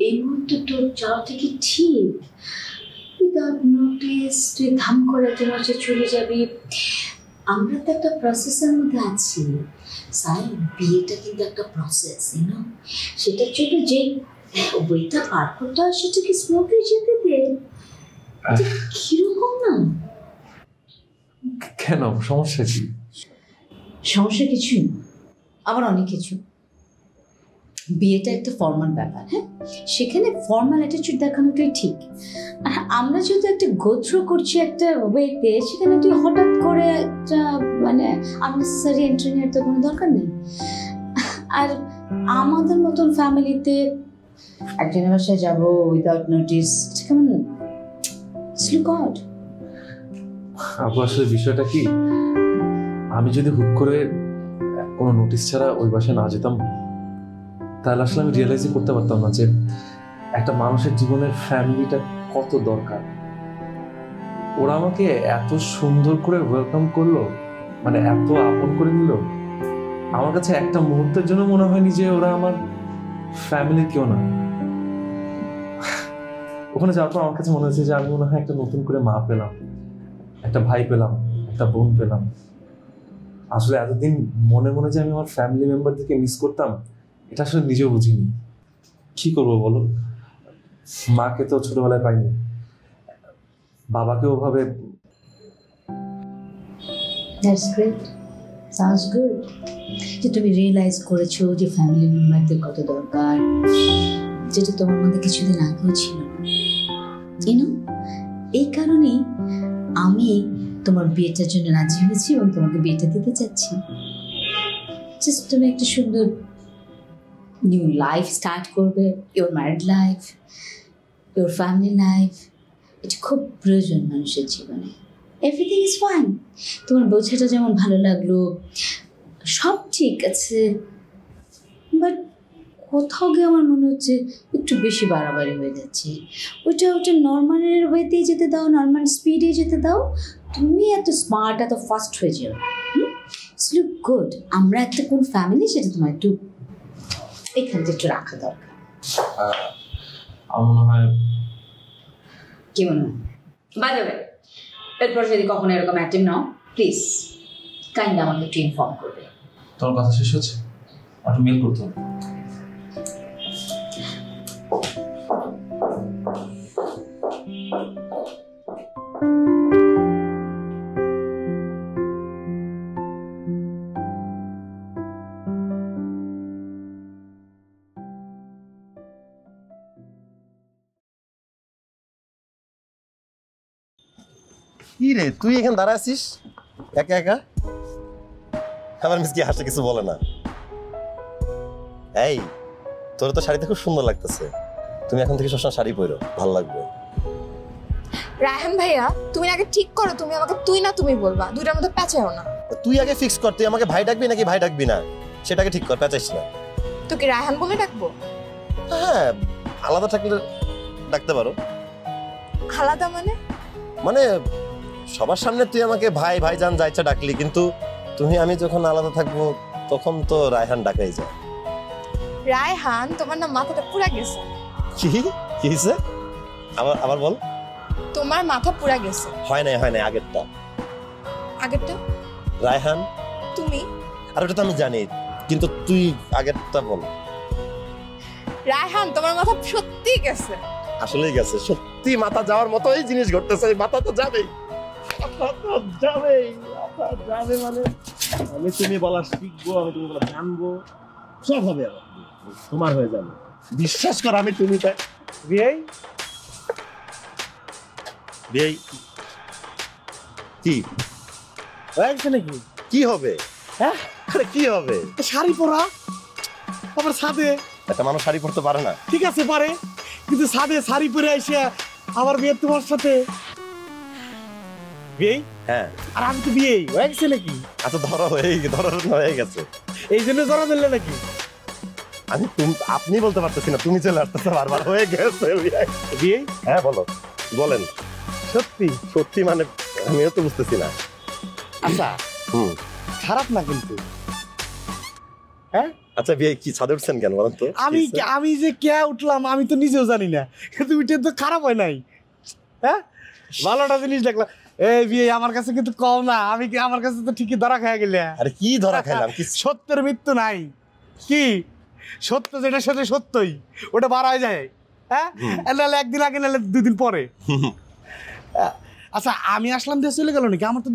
এই মুহূর্তে তোর যাওয়া থেকে ঠিক, উইদাউট নোটিস তুই ধাম করে তোর বাসায় চলে যাবি। আমরা তো একটা প্রসেসের মধ্যে আছি স্যার, বিয়েটা কিন্তু একটা প্রসেস, সেটার জন্য যে বইটা পার করতে হয় সেটাকে স্মুথলি যেতে দে। কিরকম না? কেন, সমস্যা কি? সমস্যা কিছু, আবার অনেক কিছু। বিয়েটা একটা ফর্মাল ব্যাপার, হ্যাঁ, সেখানে ফর্মাল অ্যাটিটিউড দেখানোটাই ঠিক। আমরা যেহেতু একটা গোত্র করছি একটা ওয়েতে, সেখানে তুই হঠাৎ করে একটা মানে আননেসেসারি এন্ট্রি নেওয়ার তো কোনো দরকার নেই। আর আমাদের মতন ফ্যামিলিতে একজনের বাসায় যাবো উইদাউট নোটিস, কেমন গড। আপু আসলে বিষয়টা কি, আমি যদি হুট করে কোনো নোটিস ছাড়া ওই বাসায় না যেতাম, তাহলে আসলে আমি রিয়েলাইজই করতে পারতাম না যে একটা মানুষের জীবনের ফ্যামিলিটা কত দরকার। ওরা আমাকে এত সুন্দর করে ওয়েলকাম করলো, মানে এত আপন করে নিল, আমার কাছে একটা মুহূর্তের জন্য মনে হয়নি যে ওরা আমার ফ্যামিলির কেউ না। ওখানে যাওয়ার পর আমার কাছে মনে হয়েছে যে আমি মনে হয় একটা নতুন করে মা পেলাম, একটা ভাই পেলাম, একটা বোন পেলাম। আসলে এতদিন মনে মনে যে আমি আমার ফ্যামিলি মেম্বারদেরকে মিস করতাম, এটা আসলে নিজেও বুঝিনি। কি করবো বলো, মাকে তো ছোটবেলায় পাইনি, বাবাকে ওভাবে। দ্যাটস গ্রেট, সাউন্ডস গুড যে তুমি রিয়েলাইজ করেছো যে ফ্যামিলি মেম্বারদের কত দরকার, যেটা তোমার মধ্যে কিছুদিন আগেও ছিল। ইউনো, এই কারণেই আমি তোমার বিয়েটার জন্য রাজি হয়েছি এবং তোমাকে বিয়েটা দিতে চাচ্ছি। জাস্ট তুমি একটা সুন্দর নিউ লাইফ স্টার্ট করবে, your married life, your family life. এটা খুব প্রয়োজন মানুষের জীবনে। Everything is fine. তোমার বোঝাটা যেমন ভালো লাগলো, সব ঠিক আছে, বাট কোথাও গিয়ে আমার মনে হচ্ছে একটু বেশি বাড়াবাড়ি হয়ে যাচ্ছে। ওটা নর্মালের ওয়েতেই যেতে দাও, নর্মাল স্পিডে যেতে দাও। তুমি এত স্মার্ট, এত ফাস্ট হয়ে যাও। It's look good. আমরা একটা কোন ফ্যামিলি, সেটা তোমার একটু এখানে একটু রাখা দরকার। আমার মনে হয়। কি মনে হয়? বাই দ্য ওয়ে, এরপর যদি কখনো এরকম অ্যাক্টিভ নাও, প্লিজ কাইন্ড আমাকে একটু ইনফর্ম করবে। তোমার কথা শেষ হচ্ছে, একটা মেল করতে হবে। কি রে তুই এখানে দাঁড়া আছিস একা একা? আমার মিস কি হাসে কিছু বলে না? এই তোর তো শাড়িতে খুব সুন্দর লাগতেছে, তুমি এখন থেকে সবসময় শাড়ি পরো, ভালো লাগবে। রায়হান ভাইয়া, তুমি আগে ঠিক করো, তুমি আমাকে তুই না তুমি বলবা, দুইটার মধ্যে প্যাচাও না। তুই আগে ফিক্স কর, তুই আমাকে ভাই ডাকবি নাকি ভাই ডাকবি না, সেটাকে ঠিক কর, প্যাচাইস না। তোকে রায়হান বলে ডাকবো? হ্যাঁ, আলাদা থাকলে ডাকতে পারো। আলাদা মানে? মানে সবার সামনে তুই আমাকে ভাই ভাইজান যা ইচ্ছা ডাকলি, কিন্তু তুমি আমি যখন আলাদা থাকবো তখন তো রায়হান ডাকাই যায়। রায়হান, তোমার না মাথাটা পুরা গেছে। কি কি হইছে? আবার বল। তোমার মাথা পুরা গেছে। হয় নাই আগেরটা। আগেরটা রায়হান তুমি, আর ওটা তো আমি জানি, কিন্তু তুই আগেরটা বল। রায়হান, তোমার মাথা সত্যি গেছে। আসলেই গেছে, সত্যি মাথা যাওয়ার মতোই জিনিস ঘটতেছে। মাথা তো যাবেই, যাবে মানে আমি তুমি বলা শিখবো, আমি তুমি বলা জানবো, সব হবে, তোমার হয়ে যাবে, বিশ্বাস কর। আমি তুমি বিয়ে কি হয়েছে নাকি? কি হবে? হ্যাঁ, আরে কি হবে? শাড়ি পরা, আবার সাথে একটা মানুষ শাড়ি পরতে পারে না? ঠিক আছে পারে, কিন্তু সাথে শাড়ি পরে এসে আবার বিয়ে তোমার সাথে বিয়ে। হ্যাঁ, আর আমি তো বিয়ে হয়ে গেছে নাকি? আচ্ছা ধরো হয়ে গেছে, এই জন্য ধরা দিলে নাকি? আমি আপনি বলতে পারতেছি না, তুমি চলে আসতেছো বারবার। হয়ে গেছে বিয়ে। হ্যাঁ বলেন। সত্যি সত্যি মানে আমিও তো বুঝতেছি না। আচ্ছা খারাপ না কিন্তু। হ্যাঁ আচ্ছা, বিয়ে কি ছাদে উঠছেন কেন বলেন তো? আমি যে কে উঠলাম আমি তো নিজেও জানি না, কিন্তু এটা তো খারাপ হয় নাই। হ্যাঁ, ভালোটা জিনিস দেখলাম। এই বিয়ে আমার কাছে কিন্তু কম না, আমার কাছে তো ঠিকই ধরা খাই গেলে। আরে কি ধরা খাইলাম? কি সত্যের মৃত্যু নাই, কি সত্য যেটার সাথে সত্যই ওটা বাড়ায় যায়। হ্যাঁ, নাহলে একদিন আগে নাহলে দুদিন পরে। আচ্ছা আমি আসলাম দিয়ে চলে গেল নাকি? আমার তো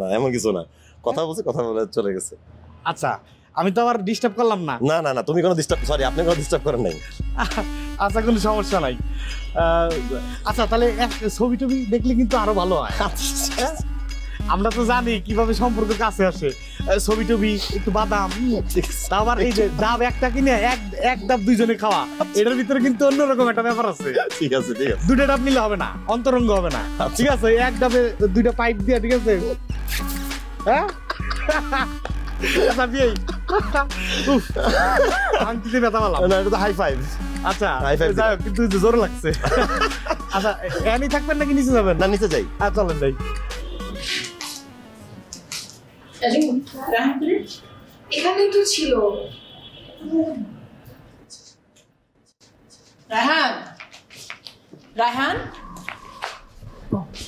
না এমন কিছু না, কথা বলে চলে গেছে। আচ্ছা আমি তো আবার ডিস্টার্ব করলাম না? না তুমি কোনো ডিস্টার্ব, সরি আপনি কোনো ডিস্টার্ব করেন নাই। আচ্ছা কোনো সমস্যা নাই। আচ্ছা তাহলে এক ছবি টবি দেখলে কিন্তু আরো ভালো হয়। হ্যাঁ? আমরা তো জানি কিভাবে সম্পর্ক কাছে আসে, ছবি টবি একটু বাদাম, আবার এই যে ডাব একটা কিনে এক ডাব দুইজনে খাওয়া, এটার ভিতরে কিন্তু অন্যরকম একটা ব্যাপার আছে। ঠিক আছে ঠিক আছে। দুইটা ডাব নিলে হবে না, অন্তরঙ্গ হবে না, ঠিক আছে? এক ডাবে দুইটা পাইপ দিয়ে, ঠিক আছে? হ্যাঁ আচ্ছা বিয়ে আংটিতে ব্যথা পেলাম। না এটা তো হাই ফাইভ। আচ্ছা হাই ফাইভ যাই হোক, কিন্তু জোর লাগছে। আচ্ছা এখানেই থাকবেন নাকি নিচে যাবেন? না নিচে যাই। চলেন যাই। এখানেই তো ছিল। রায়হান, রায়হান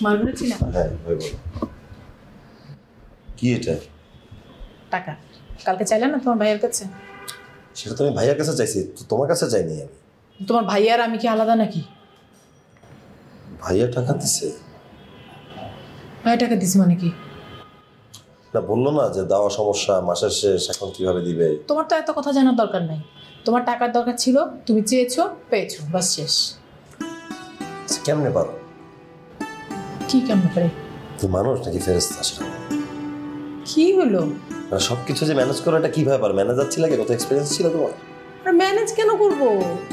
মালগুলো চিনা? হ্যাঁ ভাই বলো। কি এটা? টাকা কালকে চাইলে না তোমার ভাইয়ের কাছে? সেটা তো আমি ভাইয়ার কাছে চাইছি, তো তোমার কাছে চাইনি আমি। তোমার ভাইয়ার আমি কি আলাদা নাকি? ভাইয়া টাকা দিছে? ভাইয়া টাকা দিছে মানে কি? না বললো না যে দেওয়া সমস্যা, মাসের শেষ, এখন কিভাবে দিবে? তোমার তো এত কথা জানার দরকার নাই। তোমার টাকার দরকার ছিল, তুমি চেয়েছো, পেয়েছো, বাস শেষ। কেমনে পারো? কি কেমন পারে? তুই মানুষ নাকি ফেরেশতা? সেটা কি হলো? সবকিছু যে ম্যানেজ করো এটা কিভাবে পারো? ম্যানেজার ছিল, কত এক্সপিরিয়েন্স ছিল তোমার? আর ম্যানেজ কেন করবো?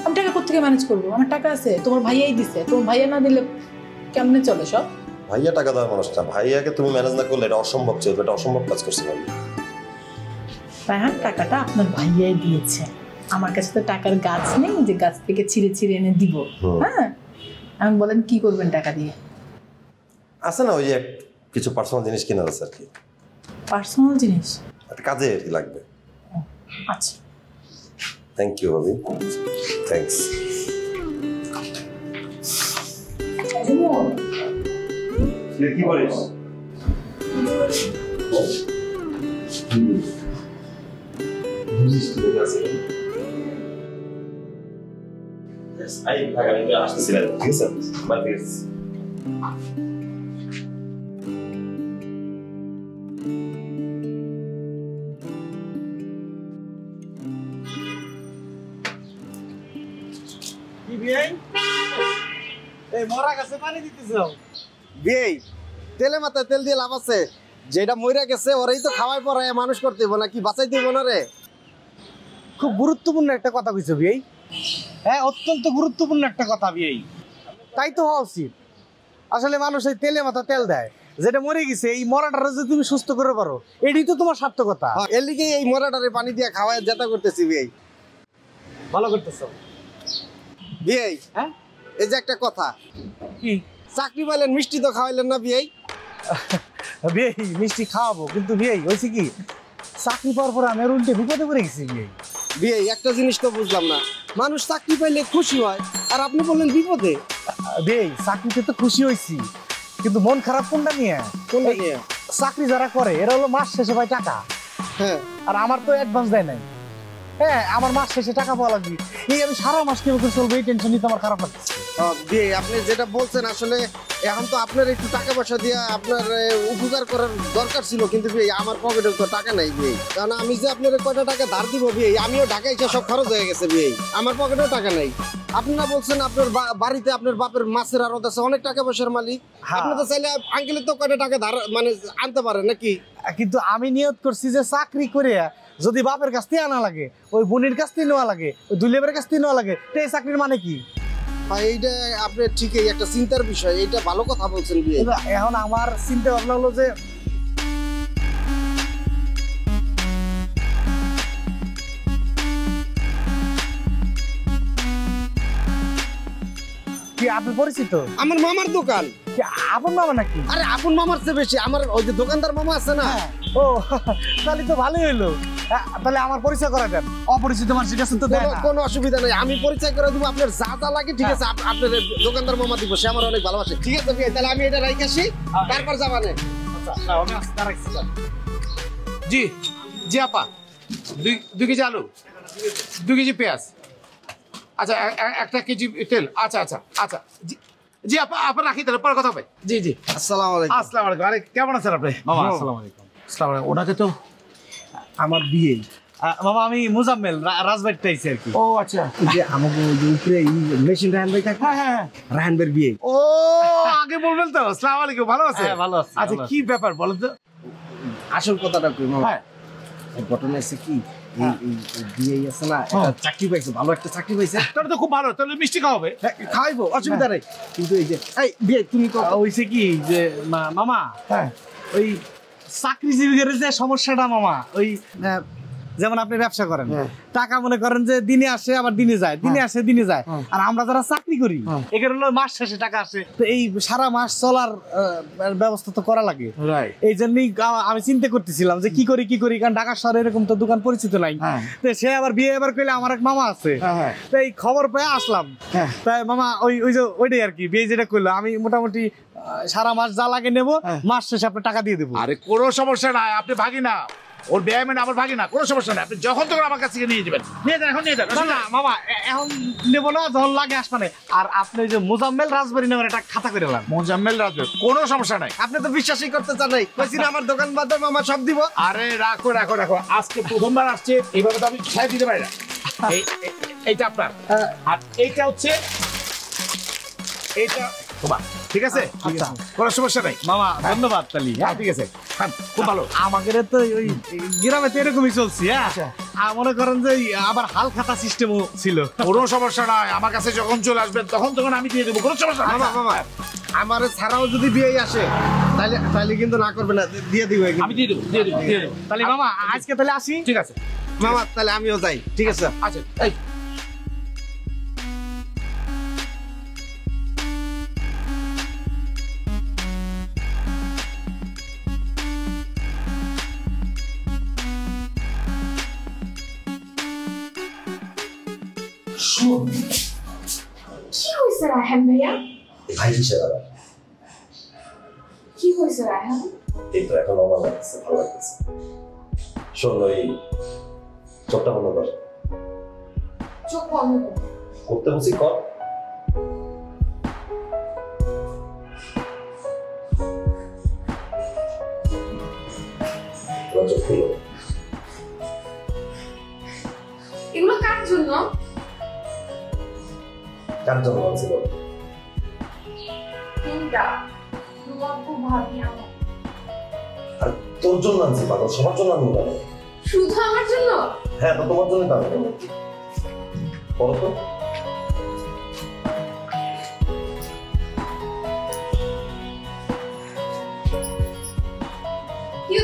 আমি টাকা কোথেকে ম্যানেজ করবো? আমার টাকা আছে, তোমার ভাইয়াই দিছে। তোমার ভাইয়া না দিলে কেমনে চলে সব? ভাইয়া টাকা দেওয়ার মানুষ না, ভাইয়াকে তুমি ম্যানেজ না করলে এটা অসম্ভব ছিল, এটা অসম্ভব কাজ করছে ভাবি। রায়হান টাকাটা আপনার ভাইয়াই দিয়েছে, আমার কাছে তো টাকার গাছ নেই যে গাছ থেকে ছিঁড়ে ছিঁড়ে এনে দিব। হ্যাঁ এখন বলেন কি করবেন টাকা দিয়ে? আছে না ওই যে কিছু পার্সোনাল জিনিস কেনার আছে আর কি। পার্সোনাল জিনিস? একটা কাজে আর কি লাগবে। আচ্ছা থ্যাংক ইউ ভাবি, থ্যাংকস। কি করিস? আসতেছিলেন, ঠিক আছে? বাই, ঠিক আছে। কি বিয়ে? এই মরা গাছে পানি দিতেছো? বিয়ে তেলে মাথায় তেল দিয়ে লাভ আছে? যেটা মইরা গেছে ওরাই তো খাওয়াই পড়ায় মানুষ করতে হইব না, কি বাঁচাই দিব না রে? খুব গুরুত্বপূর্ণ একটা কথা কইছো বিয়ে। হ্যাঁ অত্যন্ত গুরুত্বপূর্ণ একটা কথা বিয়ে। তাই তো হওয়া উচিত। আসলে মানুষ এই তেলে মাথা তেল দেয়, যেটা মরে গেছে এই মরাটারে যদি তুমি সুস্থ করে পারো এটাই তো তোমার সার্থকতা। এর লিগেই এই মরাটারে পানি দিয়ে খাওয়ায় যেটা করতেছি বিয়ে। ভালো করতেছো বিয়ে। হ্যাঁ এই যে একটা কথা, কি চাকরি পাইলেন মিষ্টি তো খাওয়াইলেন না বিয়ে? বিয়ে মিষ্টি খাওয়াবো, কিন্তু বিয়ে হয়েছে কি চাকরি পাওয়ার পর আমি উল্টে বিপদে পড়ে গেছি বিয়ে। বিয়ে একটা জিনিস তো বুঝলাম না, মানুষ চাকরি পাইলে খুশি হয় আর আপনি বললেন বিপদে। বিয়ে চাকরিতে তো খুশি হয়েছি, কিন্তু মন খারাপ কোনটা নিয়ে? কোনটা নিয়ে? চাকরি যারা করে এরা হলো মাস শেষে পায় টাকা। হ্যাঁ আর আমার তো অ্যাডভান্স দেয় নাই। হ্যাঁ আমার মাস শেষে টাকা পাওয়া লাগবে, এই আমি সারা মাস কিভাবে চলবো এই টেনশনই তো আমার খারাপ লাগছে। বিয়ে আপনি যেটা বলছেন আসলে এখন তো আপনার একটু টাকা পয়সা দিয়ে আপনার উপকার করার দরকার ছিল, কিন্তু বিয়ে আমার পকেটে তো টাকা নাই বিয়ে। কারণ আমি যে আপনার কয়টা টাকা ধার দিব বিয়ে, আমিও ঢাকায় সব খরচ হয়ে গেছে বিয়ে, আমার পকেটেও টাকা নাই। আপনারা বলছেন আপনার বাড়িতে আপনার বাপের মাছের আড়ত আছে, অনেক টাকা পয়সার মালিক, আপনি তো চাইলে আঙ্কেলের তো কয়টা টাকা ধার মানে আনতে পারেন নাকি? কিন্তু আমি নিয়ত করছি যে চাকরি করে যদি বাপের কাছ থেকে আনা লাগে, ওই বোনের কাছ থেকে নেওয়া লাগে, ওই দুলেবের কাছ থেকে নেওয়া লাগে, তো এই চাকরির মানে কি? এইটা আপনার ঠিকই একটা চিন্তার বিষয়, এটা ভালো কথা বলছেন বিয়ে। এখন আমার চিন্তা ভাবনা হলো যে কি আপনি পরিচিত? আমার মামার দোকান। আপন মামা নাকি? আরে আপন মামার চেয়ে বেশি আমার ওই যে দোকানদার মামা আছে না। ও তাহলে তো ভালোই হলো, তাহলে আমার পরিচয় করা দেন। অপরিচিত মানুষের কাছে তো দেয় না। কোনো অসুবিধা নেই, আমি পরিচয় করে দেবো, আপনার যা যা লাগে ঠিক আছে। আপনার দোকানদার মামা দিব, সে আমার অনেক ভালোবাসে। ঠিক আছে ভাই, তাহলে আমি এটা রাইখে আসি, তারপর যাবানে। জি জি আপা, 2 কেজি আলু, 2 কেজি পেঁয়াজ, আচ্ছা 1 কেজি তেল। আচ্ছা আচ্ছা আচ্ছা জি আপা, আপনার রাখি তাহলে পরে কথা হবে। জি জি আসসালামু আলাইকুম। আসসালামু আলাইকুম। আরে কেমন আছেন আপনি? মামা আসসালামু আলাইকুম। আসসালামু আলাইকুম। ওনাকে তো আমার বিয়ে মামা আমি মুজাম্মেল রাজবাড়িতে আইছি আর কি। ও আচ্ছা, যে আমাকে যে উপরে মেশিন রাহান ভাই থাকে, হ্যাঁ রাহান ভাইয়ের বিয়ে। ও আগে বলবেন তো। আসসালামু আলাইকুম, ভালো আছে? হ্যাঁ ভালো আছি। আচ্ছা কি ব্যাপার বলেন তো? আসল কথাটা কই মামা। হ্যাঁ ঘটনা আছে কি, বিয়ে আছে না, একটা চাকরি পাইছে, ভালো একটা চাকরি পাইছে। তাহলে তো খুব ভালো, তাহলে মিষ্টি খাওয়াবে। খাওয়াইবো, অসুবিধা নেই। কিন্তু এই যে এই বিয়ে তুমি হইছে কি যে মামা, হ্যাঁ ওই চাকরিজীবীদের যে সমস্যাটা মামা, ওই যেমন আপনি ব্যবসা করেন, টাকা মনে করেন যে দিনে আসে আবার দিনে যায়, দিনে আসে দিনে যায়। আর আমরা যারা চাকরি করি এখানে হলো মাস শেষে টাকা আসে, তো এই সারা মাস চলার ব্যবস্থা তো করা লাগে। এই জন্যই আমি চিন্তা করতেছিলাম যে কি করি, কারণ ঢাকা শহরে এরকম তো দোকান পরিচিত নাই। তো সে আবার বিয়ে এবার কইলে আমার এক মামা আছে, তো এই খবর পেয়ে আসলাম। তাই মামা ওই যে ওইটাই আর কি, বিয়ে যেটা করলো আমি মোটামুটি সারা মাস যা লাগে নেবো, মাস শেষে আপনি টাকা দিয়ে দেবো। আরে কোনো সমস্যা নাই, আপনি ভাগি না, ওর ব্যয় মানে আমার ভাগি না, কোনো সমস্যা নাই। আপনি যখন তখন আমার কাছ থেকে নিয়ে যাবেন, নিয়ে যান, এখন নিয়ে যান। না মামা এখন নেবো না, যখন লাগে আসবানে। আর আপনি ওই যে মুজাম্মেল রাজবাড়ি নামের একটা খাতা করে নেন। মোজাম্মেল রাজবাড়ি, কোনো সমস্যা নাই। আপনি তো বিশ্বাসই করতে চান নাই, কইছি না আমার দোকান বাজার মামা সব দিব। আরে রাখো রাখো রাখো, আজকে প্রথমবার আসছে, এইভাবে তো আমি ছেড়ে দিতে পারি না। এইটা আপনার, আর এইটা হচ্ছে এইটা তোমার, ঠিক আছে? আচ্ছা কোনো সমস্যা নাই মামা, ধন্যবাদ। তালি হ্যাঁ ঠিক আছে, খুব ভালো। আমাদের তো ওই গ্রামে তো এরকমই চলছি। হ্যাঁ মনে করেন যে আবার হাল খাতা সিস্টেমও ছিল। কোনো সমস্যা নাই, আমার কাছে যখন চলে আসবেন তখন আমি দিয়ে দেবো, কোনো সমস্যা নাই। মামা আমার ছাড়াও যদি বিয়ে আসে তাহলে কিন্তু না করবে না, দিয়ে দিব। আমি দিয়ে দেবো। তাহলে মামা আজকে তাহলে আসি। ঠিক আছে মামা, তাহলে আমিও যাই। ঠিক আছে। আচ্ছা এই কি হয়েছে রায়হান ভাইয়া? ভাই হিসেবে কি হয়েছে রায়হান? এই তো এখন আমার লাগছে, ভালো লাগতেছে। শোন, ওই চোখটা বন্ধ কর। চোখ বন্ধ করতে বলছি, কর। চোখ খুলো। এগুলো কার জন্য? কার জন্য বলছি বল? তিনটা, রুমাকু ভাবি আমার। আর তোর জন্য আনছি পাগল, সবার জন্য আনবো কেন? শুধু আমার জন্য? হ্যাঁ, তো তোমার জন্য তো আনবো। বলো তো।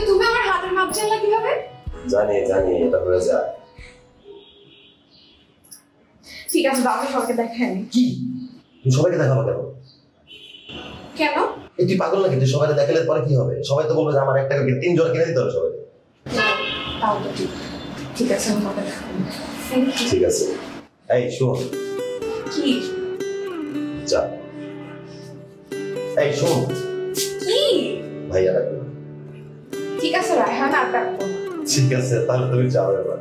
তুমি আমার হাতের মাপ জানলা কিভাবে? জানি এটা হয়ে যায়। ঠিক আছে, দাও, আমি সবাইকে দেখাই। কি তুই সবাইকে দেখাবো কেন? কেন? এই তুই পাগল নাকি? তুই সবাইকে দেখালে পরে কি হবে? সবাই তো বলবে যে আমার একটা করে 3 জোড়া কিনে দিতে হবে সবাইকে। তাও তো ঠিক আছে, আমি তোমাকে দেখাবো। ঠিক আছে। এই শোন। কি? যা। এই শোন। কি? ভাইয়া রাখবে। ঠিক আছে রায়হান, আর ডাকবো না। ঠিক আছে, তাহলে তুমি যাও এবার।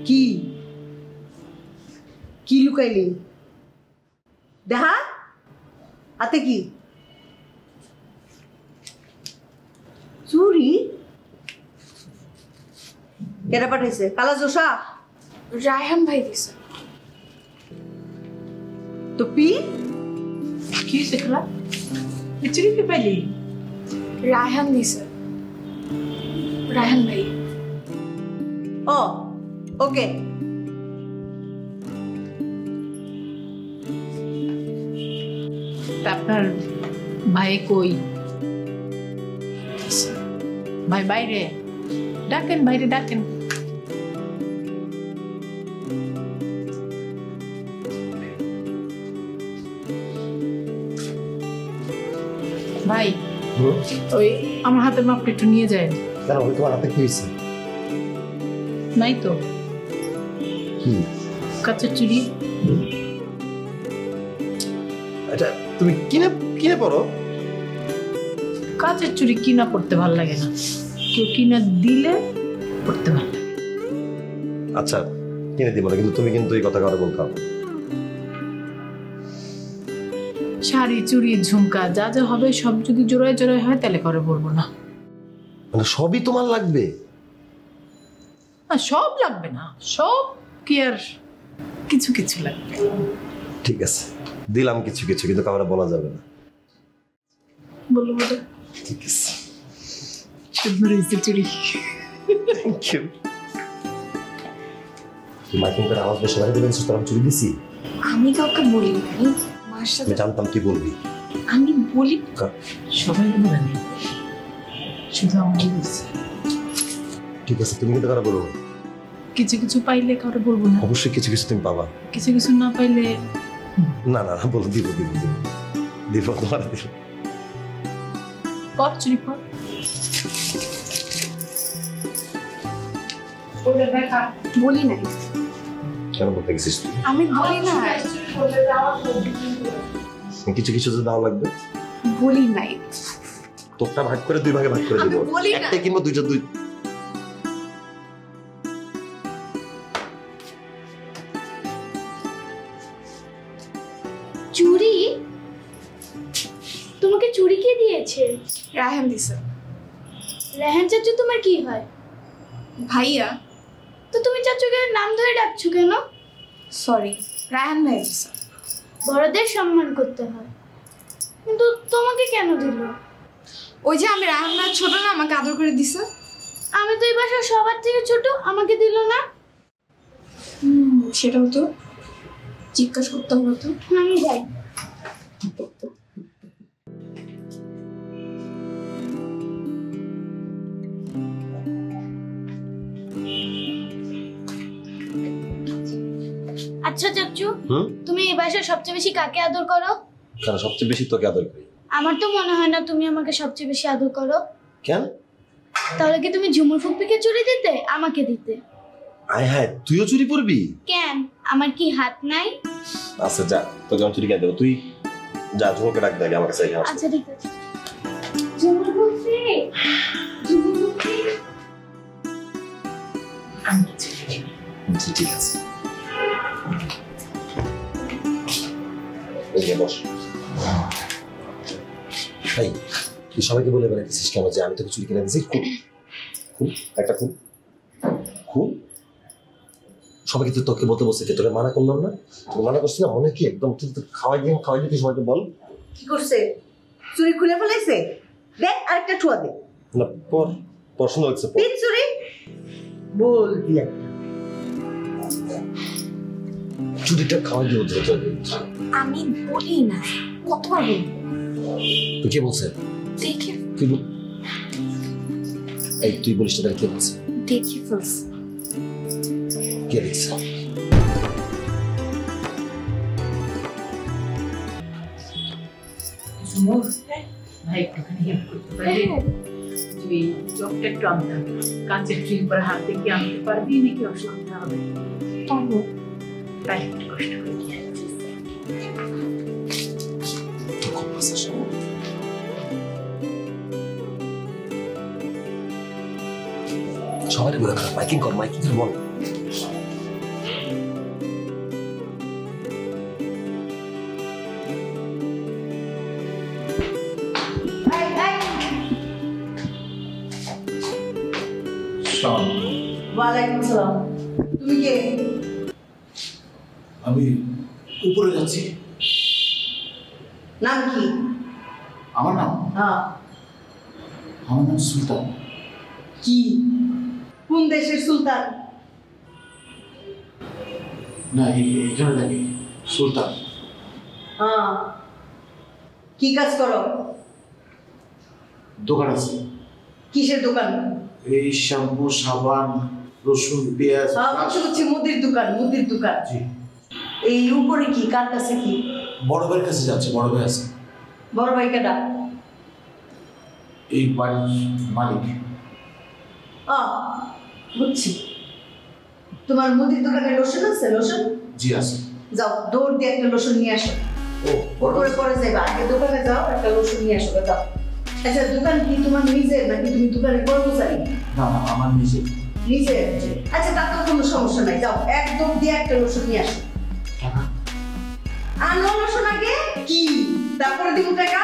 কি কি লুকাইলি? দেখা হাতে কি চুরি? কেটা পাঠাইছে? কালা জোসা? রায়হান ভাই দিছে। তো পি কি হয়েছে খালা? চুরি কি পাইলি? রায়হান দিছে। রায়হান ভাই। ও ওকে। আপনার ভাই কই? ভাই বাইরে? ডাকেন, বাইরে ডাকেন। ভাই ওই আমার হাতের মাপটা একটু নিয়ে যায়। কেন, ওই তোমার হাতে কি হয়েছে? নাই তো। কি? কাঁচের চুড়ি। আচ্ছা, তুমি কিনে পড়ো? কাঁচের চুড়ি কিনা পড়তে ভালো লাগে না, কেউ কিনা দিলে পড়তে ভালো লাগে। আচ্ছা কিনে দিব না, কিন্তু তুমি কিন্তু এই কথা কারো বলতে হবে না। শাড়ি চুড়ি ঝুমকা যা যা হবে সব যদি জোড়ায় জোড়ায় হয় তাহলে করে বলবো না। মানে সবই তোমার লাগবে? না সব লাগবে না, সব কি আর কিছু কিছু লাগবে। ঠিক আছে, দিলাম কিছু কিছু, কিন্তু কাউকে বলা যাবে না। বলবো বলো। ঠিক আছে, সুন্দর হয়েছে চুড়ি। Thank you. মাইকিং করে আওয়াজ বেশি বাড়ি দেবেন, সুতরাং চুরি দিছি। আমি কাউকে বলি নাই, মার সাথে আমি জানতাম তুই বলবি। আমি বলি সবাই জানে, শুধু আমাকে বলছে। ঠিক আছে, তুমি কিন্তু কারো বলবো। কিছু কিছু পাইলে কারো বলবো না। অবশ্যই কিছু কিছু তুমি পাবা। কিছু কিছু না পাইলে না না না, বলো, দিব দিব দিব দিব, তোমার দিব। পর চুরি পর। বলি নাই। কেন বলতে গেছিস তুই? আমি বলি না। কিছু কিছু তো দেওয়া লাগবে। বলি নাই। তোরটা ভাগ করে দুই ভাগে ভাগ করে দিব। একটা কিংবা দুইটা দুই। চুরি? তোমাকে চুরি কে দিয়েছে? রায়হান দিছে। রেহান চাচু তোমার কি হয়? ভাইয়া। তো তুমি চাচুকে নাম ধরে ডাকছো কেন? সরি, রায়হান ভাই দিছে। বড়দের সম্মান করতে হয়, কিন্তু তোমাকে কেন দিল? ওই যে আমি রায়হান ভাই ছোট না, আমাকে আদর করে দিছে। আমি তো এই বাসার সবার থেকে ছোট, আমাকে দিল না। সেটাও তো জিজ্ঞাসা করতে হলো তো। আমি যাই। আচ্ছা চাচু, তুমি এই বাসায় সবচেয়ে বেশি কাকে আদর করো? কেন সবচেয়ে বেশি তোকে আদর করি? আমার তো মনে হয় না তুমি আমাকে সবচেয়ে বেশি আদর করো। কেন? তাহলে কি তুমি ঝুমুর ফুপ্পিকে চুরি দিতে, আমাকে দিতে? আয় হায়, তুইও চুরি করবি? কেন, আমার কি হাত নাই? আচ্ছা যা, তোকে আমি চুরি কেন দেবো? তুই যা, ঝুমুরকে ডাক দে, আমাকে চাই। আচ্ছা ঠিক আছে। ঝুমুর ফুপ্পি, ঝুমুর ফুপ্পি। ঠিক আছে, এই যে বস। ভাই, তুই সবাইকে বলে বেড়াইতেছিস কেন যে আমি তোকে চুরি কিনে দিয়েছি? খুব খুব একটা খুব খুব সবাইকে তো তোকে বলতে বলছে, তোকে মানা করলাম না? তোকে মানা করছি না? মনে কি একদম তুই খাওয়াই দিতে সবাইকে বল। কি করছে? চুরি খুলে ফেলাইছে? দেখ আরেকটা ঠুয়া দে না। পড়াশোনা হচ্ছে তিন চুরি বল দিয়া চুরিটা খাওয়াই দিয়ে উঠে আমি বলি না, কতবার বলবো? তুই কে বলছে? দেখে এই তুই বলিস না, কে বলছে? দেখে ফেলস। কে দেখছে? ভাই একটুখানি হেল্প করতে পারবি? তুই চকটা একটু আনতে হবে, কাঁচের ট্রিপ পরে হাত দেখে আনতে পারবি নাকি অসুবিধা হবে? পারবো। তাই একটু কষ্ট করে সবাই বলে মাইকিং কর, মাইকিং বল। ওয়ালাইকুম সালাম। তুমি কে? আমি উপরে যাচ্ছি। নাম কি? আমার নাম? হ্যাঁ। আমার নাম সুলতান। কি? কোন দেশের সুলতান? না, এখানে থাকি সুলতান। হ্যাঁ। কি কাজ করো? দোকান আছে। কিসের দোকান? এই শ্যাম্পু, সাবান, রসুন, পেঁয়াজ। হচ্ছে মুদির দোকান। মুদির দোকান। জি। এই উপরে কি, কার কাছে কি? বড় ভাইয়ের কাছে যাচ্ছে, বড় ভাই আছে। বড় ভাই কেডা? এই বাড়ির মালিক। বুঝছি। তোমার মুদির দোকানে লোশন আছে? লোশন? জি আছে। যাও দৌড় দিয়ে একটা লোশন নিয়ে আসো। ওপরে পরে যাইবা, আগে দোকানে যাও, একটা লোশন নিয়ে আসো। যাও। আচ্ছা, দোকান কি তোমার নিজের নাকি তুমি দোকানে কর্মচারী? না না, আমার নিজে। নিজে আচ্ছা তার তো কোনো সমস্যা নাই, যাও একদম দিয়ে একটা ওষুধ নিয়ে আসো। আনো ওষুধ আগে কি, তারপরে দিব টাকা।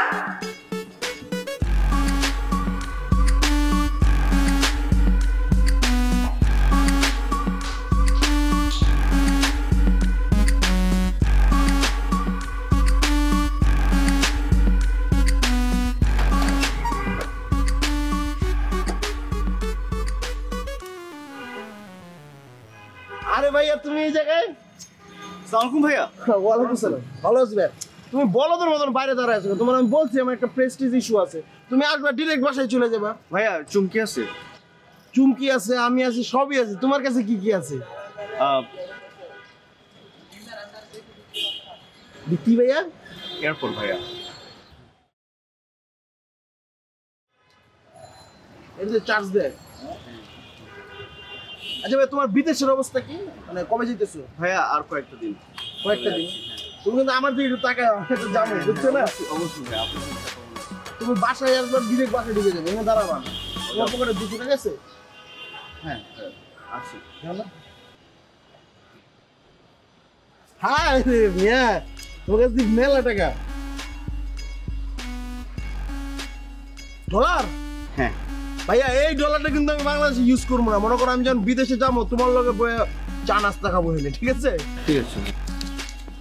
আরে ভাইয়া তুমি এই জায়গায়? সালাম ভাইয়া। ওয়ালাইকুম আসসালাম। ভালো আছি ভাই। তুমি বলদের মতন বাইরে দাঁড়ায় আছো, তোমার আমি বলছি আমার একটা প্রেস্টিজ ইস্যু আছে, তুমি আসবে ডিরেক্ট বাসায় চলে যাবা। ভাইয়া চুমকি আছে? চুমকি আছে, আমি আছি, সবই আছে। তোমার কাছে কি কি আছে? কি ভাইয়া? এয়ারপোর্ট ভাইয়া। এই যে চার্জ দেয়। আচ্ছা ভাই তোমার বিদেশের অবস্থা কি, মানে কবে যেতেছো? ভাইয়া আর কয়েকটা দিন। কয়েকটা দিন? তুমি কিন্তু আমার দিকে একটু তাকায়, জানো বুঝছো না? অবশ্যই ভাই, তুমি বাসায় আসবে, ডিরেক্ট বাসায় ঢুকে যাবে, এখানে দাঁড়াবা না। তোমার পকেটে 200 টাকা আছে? হ্যাঁ আছে। হাই রে মিয়া, তোমার কাছে মেলা টাকা। ডলার? হ্যাঁ ভাইয়া এই ডলারটা কিন্তু আমি বাংলাদেশে ইউজ করবো না, মনে করো আমি যখন বিদেশে যাবো তোমার লগে বয়ে চা নাস্তা খাবো এনে, ঠিক আছে? ঠিক আছে।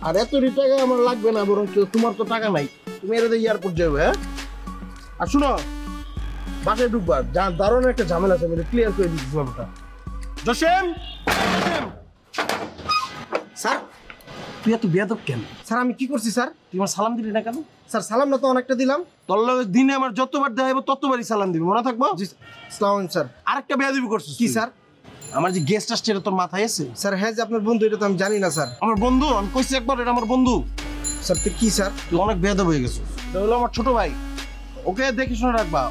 আর এত টাকা আমার লাগবে না, বরং তোমার তো টাকা নাই, তুমি এটাতে এয়ারপোর্ট যাবে। হ্যাঁ আর শুনো, বাসায় ঢুকবা, দারুণ একটা ঝামেলা আছে, আমি ক্লিয়ার করে দিচ্ছি ব্যাপারটা। জসেম স্যার, তুই এত বেয়াদব কেন? স্যার আমি কি করছি স্যার? তুই আমার সালাম দিলি না কেন? স্যার সালাম না তো অনেকটা দিলাম, তোর লগে দিনে আমার যতবার দেখা হবে ততবারই সালাম দিবি, মনে থাকবো? জি আসসালামু আলাইকুম স্যার। আরেকটা বেয়াদবি করছিস কি স্যার? আমার যে গেস্ট আসছে এটা তোর মাথায় আছে? স্যার হ্যাঁ যে আপনার বন্ধু, এটা তো আমি জানি না স্যার। আমার বন্ধু? আমি কইছি একবার এটা আমার বন্ধু। স্যার তুই কি স্যার? তুই অনেক বেয়াদব হয়ে গেছিস। এটা হলো আমার ছোট ভাই, ওকে দেখে শুনে রাখবা।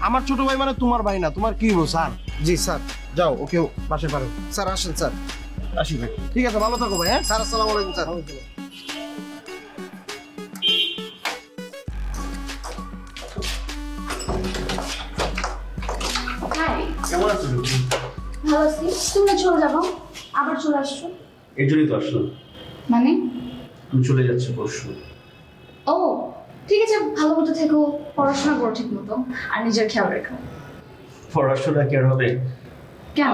আমার ছোট ভাই মানে তোমার ভাই না, তোমার কি হবো স্যার? জি স্যার যাও, ওকে পাশে পারো। স্যার আসেন স্যার। আসি ভাই, ঠিক আছে, ভালো থাকো ভাই। হ্যাঁ স্যার, আসসালামু আলাইকুম স্যার। কেমন আছো? ভালো আছি। তুমি চলে যাবো, আবার চলে আসছো? এর জন্যই তো আসলাম। মানে? আমি চলে যাচ্ছি পরশু। ও ঠিক আছে, ভালো মতো থেকো, পড়াশোনা করো ঠিক মতো, আর নিজের খেয়াল রেখো। পড়াশোনা কি আর হবে? কেন?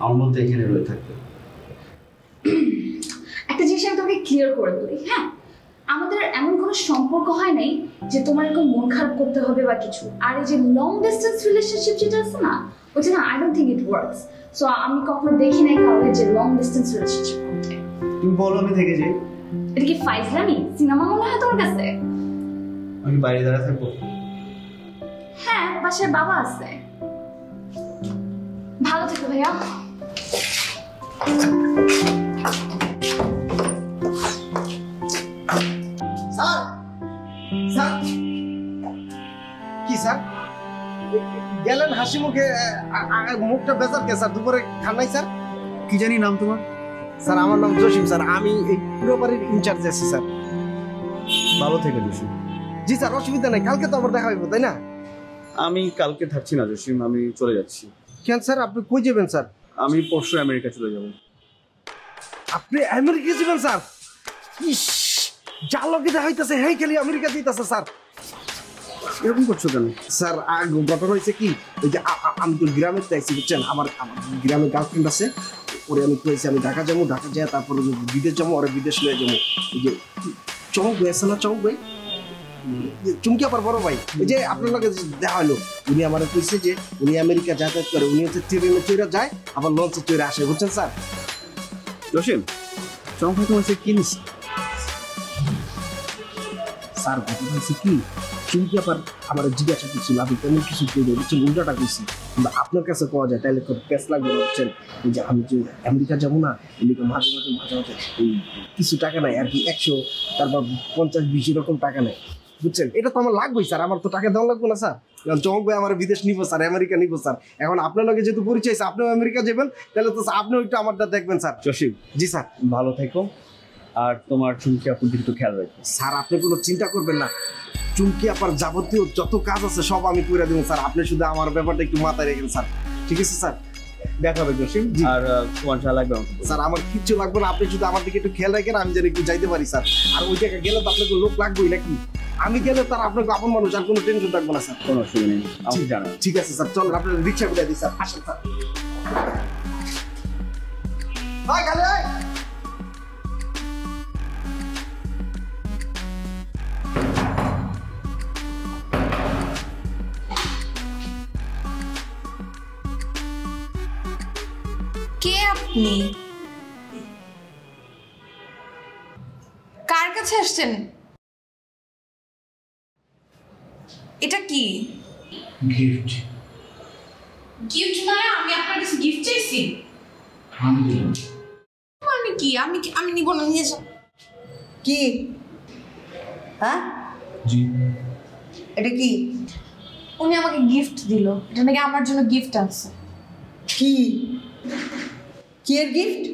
আমার মধ্যে এখানে রয়ে থাকবে। একটা জিনিস আমি তোমাকে ক্লিয়ার করে বলি, হ্যাঁ, আমাদের এমন কোনো সম্পর্ক হয় নাই যে তোমার এরকম মন খারাপ করতে হবে বা কিছু। আর এই যে লং ডিস্টেন্স রিলেশনশিপ যেটা আছে না, ওইটা না, I don't think it works. So আমি কখনো দেখি নাই কাউকে যে লং ডিস্টেন্স রিলেশনশিপ করতে। তুমি বলো আমি থেকে যাই। এটা কি ফাইজলামি, সিনেমা মনে হয় তোমার কাছে? আমি বাইরে দাঁড়া থাকবো? হ্যাঁ, বাসায় বাবা আছে। ভালো থেকো ভাইয়া। স্যার স্যার কি স্যার গেলেন হাসি মুখে, মুখটা বেজার কে স্যার? দুপুরে খান নাই স্যার? কি জানি নাম তোমার? স্যার আমার নাম জসিম স্যার, আমি এই পুরো বাড়ির ইনচার্জ আছি স্যার। ভালো থেকে জসিম। জি স্যার অসুবিধা নাই, কালকে তো আবার দেখা হইব তাই না? আমি কালকে থাকছি না জসিম, আমি চলে যাচ্ছি। কেন স্যার, আপনি কই যাবেন স্যার? আমি পরশু আমেরিকা চলে যাব। আপনি আমেরিকা যাবেন স্যার? ইস, যা লগে দেখা হইতাছে হেই খালি আমেরিকা যাইতাছে স্যার। এরকম করছো কেন? স্যার ঘটনা হয়েছে কি, ওই যে আমি তো গ্রামে চাইছি বুঝছেন, আমার গ্রামে গার্লফ্রেন্ড আছে, ওরে আমি কইছি আমি ঢাকা যাবো, ঢাকা যাই তারপরে বিদেশ যাবো, ওরা বিদেশ লয়ে যাবো। ওই যে চমক ভাই আছে না, চমক ভাই, চুমকি আপার বড় ভাই, ওই যে আপনার লগে দেখা হলো, উনি আমার কইছে যে উনি আমেরিকা যাতায়াত করে, উনি হচ্ছে ট্রেনে চড়ে যায় আবার লঞ্চে চড়ে আসে, বুঝছেন স্যার? জসিম চমক ভাই তোমার কি নিস? স্যার ঘটনা হয়েছে কি, চুমকি আপার আমার জিজ্ঞাসা করছিল, আমি তেমন কিছু করি বুঝছেন, উল্টাটা কইছি, কিন্তু আপনার কাছে পাওয়া যায় তাহলে তো প্যাস লাগবে না বুঝছেন। এই যে আমি যে আমেরিকা যাবো না, এদিকে মাঝে মাঝে এই কিছু টাকা নাই আর কি, 100 তারপর 50-20 এরকম টাকা নেই বুঝছেন। এটা তো আমার লাগবেই স্যার, আমার তো টাকা দেওয়া লাগবে না স্যার। চমক ভাই আমার বিদেশ নিবো স্যার, আমেরিকা নিবো স্যার। এখন আপনার লগে যেহেতু পরিচয়, আপনিও আমেরিকা যাবেন, তাহলে তো আপনিও একটু আমারটা দেখবেন স্যার। জসিম জি স্যার। ভালো থেকো, আর তোমার চুমকি আপুর দিকে একটু খেয়াল রাখো। স্যার আপনি কোনো চিন্তা করবেন না, চুমকি আপার যাবতীয় যত কাজ আছে সব আমি করে দেবো স্যার, আপনি শুধু আমার ব্যাপারটা একটু মাথায় রেখেন স্যার, ঠিক আছে স্যার? দেখাবে জসিম। আর তোমার যা লাগবে আমাকে বলো। স্যার আমার কিচ্ছু লাগবে না, আপনি শুধু আমার দিকে একটু খেয়াল রাখেন, আমি যেন একটু যাইতে পারি স্যার। আর ওই জায়গায় গেলে তো আপনাকে লোক লাগবেই নাকি, আমি গেলে তার আপনাকে আপন মানুষ, আর কোনো টেনশন থাকবে না স্যার। কোনো অসুবিধা নেই, আমাকে জানা। ঠিক আছে স্যার, চলেন আপনার রিক্সা করে দিই স্যার, আসেন স্যার। হাই গালে হাই। কে আপনি? কার কাছে আসছেন? এটা কি গিফট? গিফট নয়, আমি আপনার কাছে গিফট চাইছি। আমি দিলাম। মানে কি? আমি নিব না, নিয়ে যান। কি? হ্যাঁ, জি। এটা কি? উনি আমাকে গিফট দিল, এটা নাকি আমার জন্য গিফট আছে। কি? কি এর গিফট?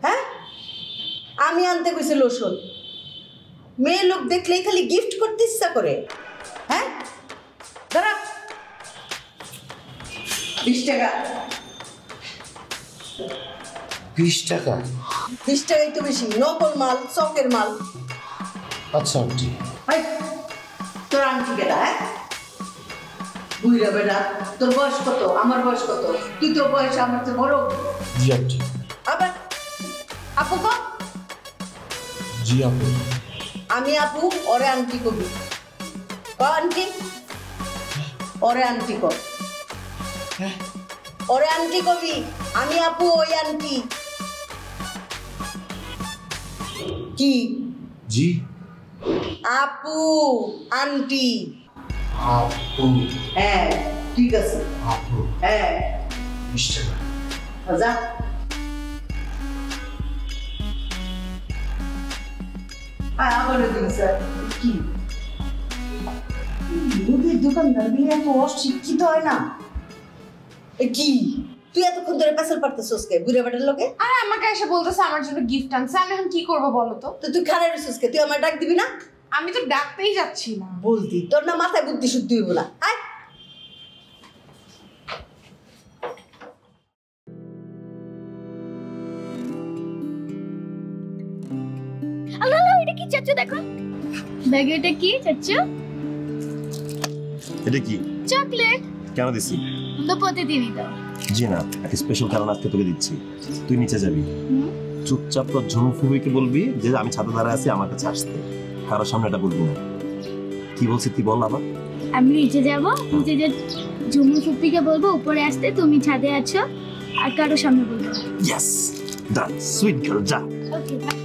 হ্যাঁ, আমি আনতে কইছি লোশন, মেয়ে লোক দেখলেই খালি গিফট করতে ইচ্ছা করে। হ্যাঁ, দাঁড়া, 20 টাকা। 20 টাকা? 20 টাকাই তো বেশি, নকল মাল, চকের মাল। আচ্ছা আন্টি। হাই, তোর আন্টি কেটা? হ্যাঁ, বুইরা বেটা, তোর বয়স কত? আমার বয়স কত? তুই তো বয়স আমার তো বড়। জি আন্টি। আবার আপু কো? জি আপু। আমি আপু, ওরে আন্টি কবি। ক আন্টি, ওরে আন্টি কো। ওরে আন্টি কবি, আমি আপু, ওই আন্টি। কি? জি। আপু, আন্টি। আপু। হ্যাঁ, ঠিক আছে। আপু। হ্যাঁ, 20 টাকা। যা। আবার দিন স্যার। কি মুদির দোকানদার বিয়ে এত অশিক্ষিত হয় না? কি তুই এতক্ষণ ধরে পেছাল পারতেছস কে বুড়া বেটার লোকে? আরে আমাকে এসে বলতেছে আমার জন্য গিফট আনছে, আমি এখন কি করবো বলো তো? তো তুই খারাপ রইছস কে? তুই আমার ডাক দিবি না? আমি তো ডাকতেই যাচ্ছি না। বলতি তোর না মাথায় বুদ্ধি শুদ্ধি হইব না। আয় আল্লাহ আল্লাহ, এটা কি চাচু? দেখো ব্যাগে, এটা কি চাচু? এটা কি? চকলেট। কেন দিছি? তো প্রতিদিনই দাও। জি না, একটা স্পেশাল কারণ আজকে তোকে দিচ্ছি। তুই নিচে যাবি, চুপচাপ তোর ঝুনু ফুবিকে বলবি যে আমি ছাদে দাঁড়ায় আছি, আমার কাছে আসতে। কারোর সামনে এটা বলবি না। কি বলছিস তুই বল আবার। আমি নিচে যাব, নিচে যে ঝুমু ফুপিকে বলবো উপরে আসতে, তুমি ছাদে আছো, আর কারো সামনে বলবো। ইয়েস, ডান, সুইট গার্ল, যা। Okay bye.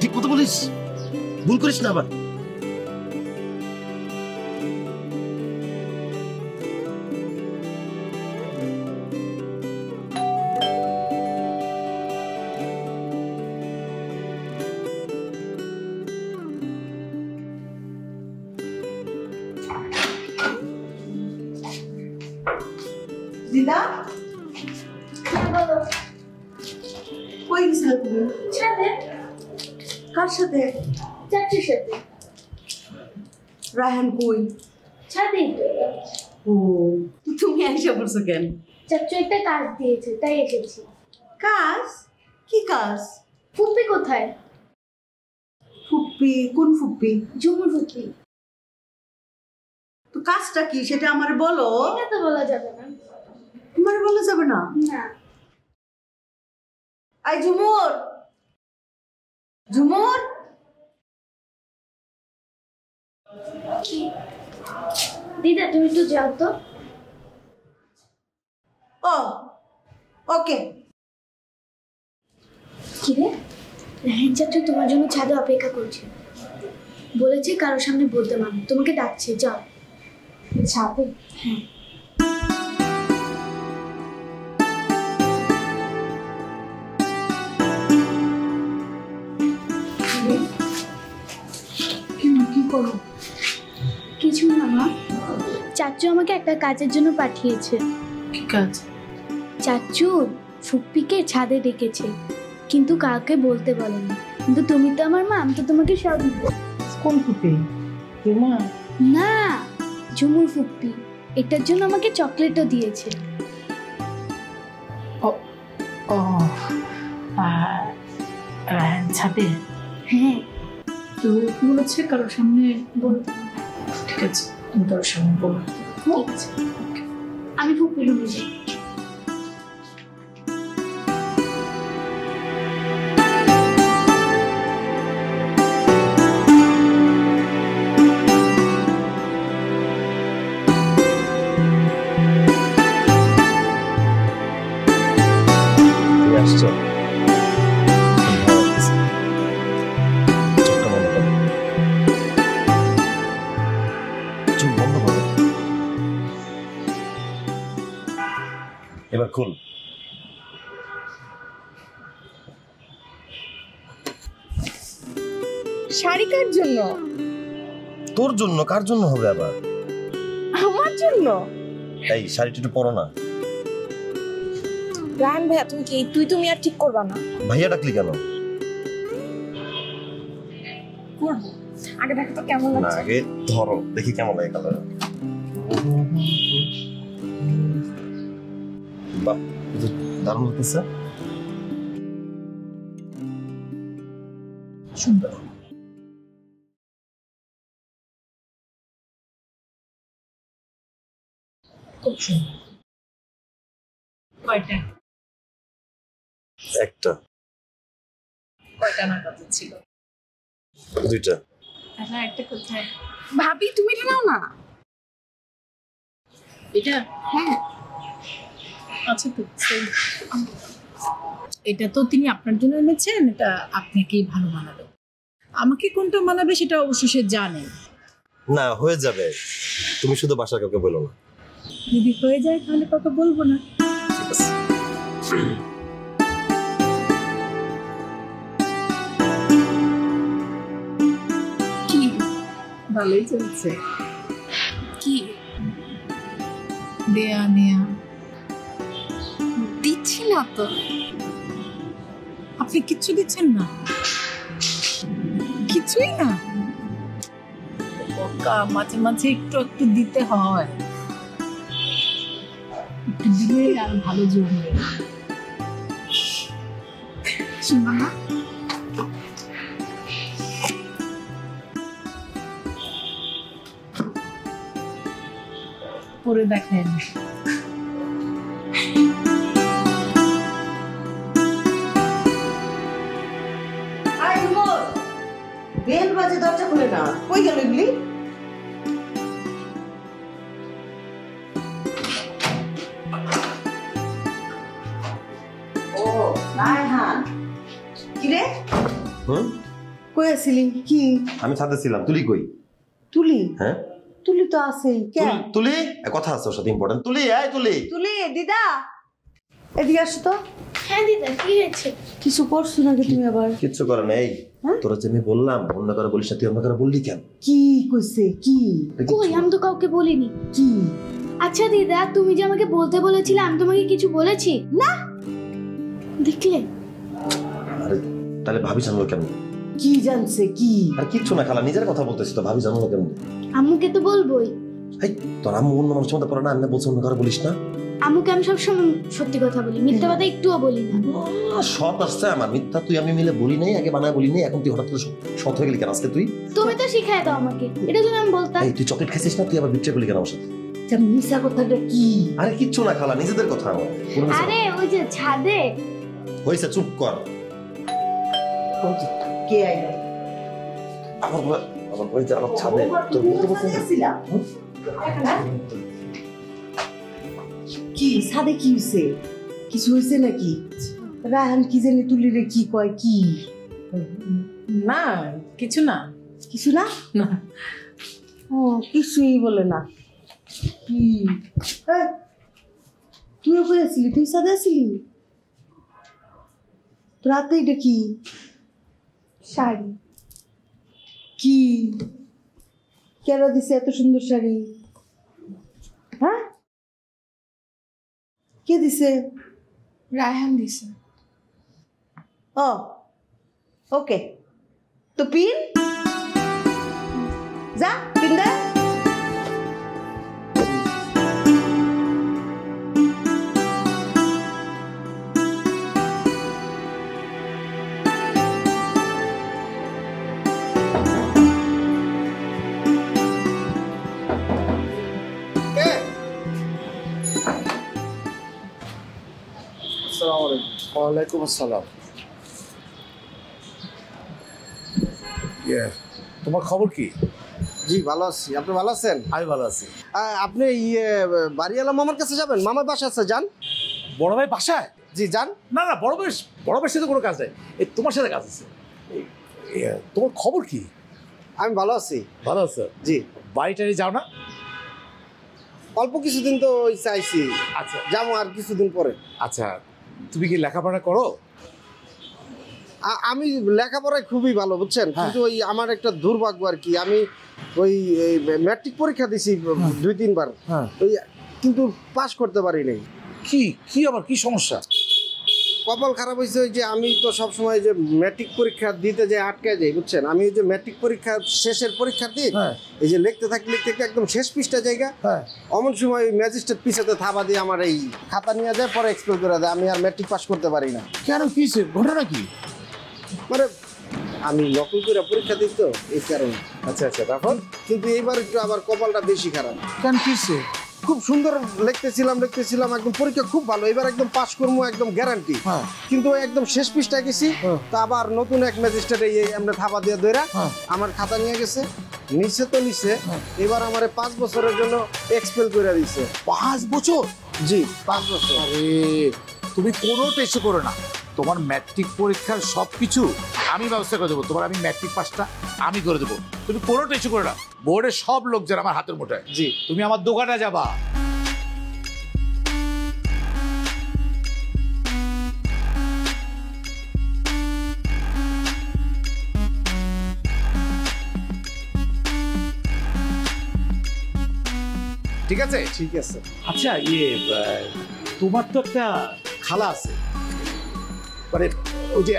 ঠিক মতো বলিস, ভুল করিস না আবার। দিদা, বলো। কই গেছিলে তুমি? ছাদে। কার সাথে? চাচুর সাথে। রায়হান কই? ছাদে। ও, তুমি এসে পড়ছো কেন? চাচু একটা কাজ দিয়েছে, তাই এসেছি। কাজ? কি কাজ? ফুপ্পি কোথায়? ফুপ্পি? কোন ফুপ্পি? ঝুমুর ফুপ্পি। তো কাজটা কি সেটা আমারে বলো। এটা তো বলা যাবে না। আমারে বলা যাবে না? না। আই ঝুমুর, ঝুমুর। দিদা তুমি একটু যাও তো। ও ওকে। কি রে? রাহেন চাচু তোমার জন্য ছাদে অপেক্ষা করছে, বলেছে কারোর সামনে বলতে মানো, তোমাকে ডাকছে, যাও। ছাদে? হ্যাঁ। কি করো? কিছু না মা, চাচু আমাকে একটা কাজের জন্য পাঠিয়েছে। কি কাজ? চাচু ফুপ্পিকে ছাদে ডেকেছে, কিন্তু কাউকে বলতে বলেনি। কিন্তু তুমি তো আমার মা, আমি তো তোমাকে সব বলবো। কোন ফুপ্পি? তোর মা? না, ঝুমুর ফুপ্পি। এটার জন্য আমাকে চকলেটও দিয়েছে। ও রায়হান ছাদে? হ্যাঁ। তো বলেছে কারোর সামনে বলতে? ঠিক আছে, তুমি কারোর সামনে বলো। ঠিক আছে, আমি ফুপির রুমে যাই। আসছো চোখ বন্ধ করো, এবার খুল। শাড়ি কার জন্য? তোর জন্য? কার জন্য হবে আবার? আমার জন্য। এই শাড়িটা একটু পরো না। রায়হান ভাইয়া তুমি কি তুমি আর ঠিক করবা না? ভাইয়া ডাকলি কেন? করবো, আগে দেখো তো কেমন না, লাগছে। আগে ধরো দেখি কেমন লাগে কালার। বাহ, দারুণ লাগতেছে। সুন্দর। খুব সুন্দর। কয়টা? একটা। কয়টা নাগাদ ছিল? দুইটা। না, একটা কোথায়? ভাবি তুমি এটা নাও না। এটা? হ্যাঁ। আচ্ছা তো এটা তো তিনি আপনার জন্য এনেছেন, এটা আপনাকেই ভালো মানাবে। আমাকে কোনটা মানাবে সেটা অবশ্য সে জানে। না, হয়ে যাবে, তুমি শুধু বাসার কাউকে বলো না। যদি হয়ে যায় তাহলে কাউকে বলবো না। ঠিক আছে। কি ভালোই চলছে? কি দেয়া নেয়া? দিচ্ছি না তো। আপনি কিচ্ছু দিচ্ছেন না? কিছুই না? মাঝে মাঝে একটু একটু দিতে হয়, একটু দিলে আর ভালো জমবে। শুনো না, পরে দেখেন। বেল বাজে, দরজা খুলে না। কই গেল এগুলি? ও রায়হান, কি রে? কই আছিলি? কি? আমি ছাদে ছিলাম। তুলি কই? তুলি? হ্যাঁ তুলি তো আছেই। কেন? তুলি কথা আছে ওর সাথে ইম্পর্টেন্ট। তুলি, এই তুলি। তুলি, দিদা এদিকে আসো তো। হ্যাঁ দিদা, কি হয়েছে? কিছু করছো নাকি তুমি আবার? কিচ্ছু করে নেই। তোরা যে আমি বললাম অন্য কারো বলিস না, তুই অন্য কারো বললি কেন? কি কইছে? কি? কই, আমি তো কাউকে বলিনি। কি? আচ্ছা দিদা, তুমি যে আমাকে বলতে বলেছিলে, আমি তোমাকে কিছু বলেছি না? দেখলে? আরে তাহলে ভাবি জানলো কেমন? কি জানছে? কি? আর কিচ্ছু না খালা, নিজের কথা বলতেছি তো, ভাবি জানলো কেমন? আম্মুকে তো বলবোই। এই তোর আম্মু অন্য মানুষের মধ্যে পড়ে না, আমি বলছি অন্য কারো বলিস না। আম্মুকে আমি সবসময় সত্যি কথা বলি, মিথ্যা কথা একটুও বলি না। সৎ আসছে আমার, মিথ্যা তুই আমি মিলে বলি নাই, আগে বানায় বলি নাই, এখন তুই হঠাৎ করে সৎ হয়ে গেলি কেন আজকে তুই? তুমি তো শিখাই দাও আমাকে, এটা যদি আমি বলতাম। এই তুই চকলেট খাইছিস না, তুই আবার বিট্রে করলি কেন আমার সাথে? মিশা কথাটা কি? আরে কিচ্ছু না খালা, নিজেদের কথা আমার। আরে ওই যে ছাদে হইছে, চুপ কর। কে আইলো? আমার ওই যে আমার ছাদে তোর বলতে বলতে কি ছাদে কি হইছে? কিছু হইছে নাকি? রায়হান কি জানি তুলি রে কি কয়? কি না, কিছু না। কিছু না? না। ও কিছুই বলে না। কি তুইও কই আছিলি? তুই ছাদে আছিলি? রাতে এটা কি? শাড়ি? কি কেরা দিছে এত সুন্দর শাড়ি? হ্যাঁ, কে দিছে? রায়হান দিছে। ও ওকে, তো পিন যা, পিন দে। ওয়ালাইকুম আসসালাম। তোমার খবর কি? জি ভালো আছি, আপনি ভালো আছেন? আমি ভালো আছি। আপনি বাড়িওয়ালা মামার কাছে যাবেন? মামার বাসা আছে, যান। বড় ভাই বাসায়? জি যান। না না, বড় ভাইয়ের সাথে কোনো কাজ নেই, এই তোমার সাথে কাজ আছে। তোমার খবর কি? আমি ভালো আছি। ভালো আছো? জি। বাড়িটারি যাও না? অল্প কিছুদিন তো চাইছি। আচ্ছা, যাবো আর কিছুদিন পরে। আচ্ছা, তুমি কি লেখাপড়া করো? আমি লেখাপড়ায় খুবই ভালো, বুঝছেন, কিন্তু ওই আমার একটা দুর্ভাগ্য আর কি, আমি ওই ম্যাট্রিক পরীক্ষা দিছি 2-3 বার, ওই কিন্তু পাস করতে পারি নাই। কি আবার কি সমস্যা? কপাল খারাপ হয়েছে, ওই যে আমি তো সবসময় যে ম্যাট্রিক পরীক্ষা দিতে যাই আটকায় যাই, বুঝছেন। আমি ওই যে ম্যাট্রিক পরীক্ষা শেষের পরীক্ষা দিই, এই যে লিখতে থাকি একদম শেষ পৃষ্ঠা জায়গা, অমন সময় ম্যাজিস্ট্রেট পিছাতে থাবা দিয়ে আমার এই খাতা নিয়ে যায়, পরে এক্সপেল করে দেয়, আমি আর ম্যাট্রিক পাস করতে পারি না। কেন, কি ঘটনা কি? মানে আমি নকল করে পরীক্ষা দিই তো, এই কারণে। আচ্ছা আচ্ছা, তারপর? কিন্তু এইবার একটু আবার কপালটা বেশি খারাপ। কেন, কিসে? খুব সুন্দর লিখতেছিলাম, একদম পরীক্ষা খুব ভালো, এবার একদম পাস করবো একদম গ্যারান্টি, কিন্তু একদম শেষ পৃষ্ঠায় গেছি, তা আবার নতুন এক ম্যাজিস্ট্রেট এই এমনি থাবা দিয়ে ধরে আমার খাতা নিয়ে গেছে, নিচে তো নিচে, এবার আমার 5 বছরের জন্য এক্সপেল করে দিছে। 5 বছর? জি 5 বছর। আরে তুমি কোনো টেস্ট করো না, তোমার ম্যাট্রিক পরীক্ষার সব কিছু আমি ব্যবস্থা করে দেবো, তোমার আমি ম্যাট্রিক পাসটা আমি করে দেবো, তুমি কোনো টেস্ট করো না। বোর্ডের সব লোক যারা আমার হাতের মুঠোয়। জি। তুমি আমার দোকানে যাবা, ঠিক আছে? ঠিক আছে। আচ্ছা, তোমার তো একটা খালা আছে, মানে ওই যে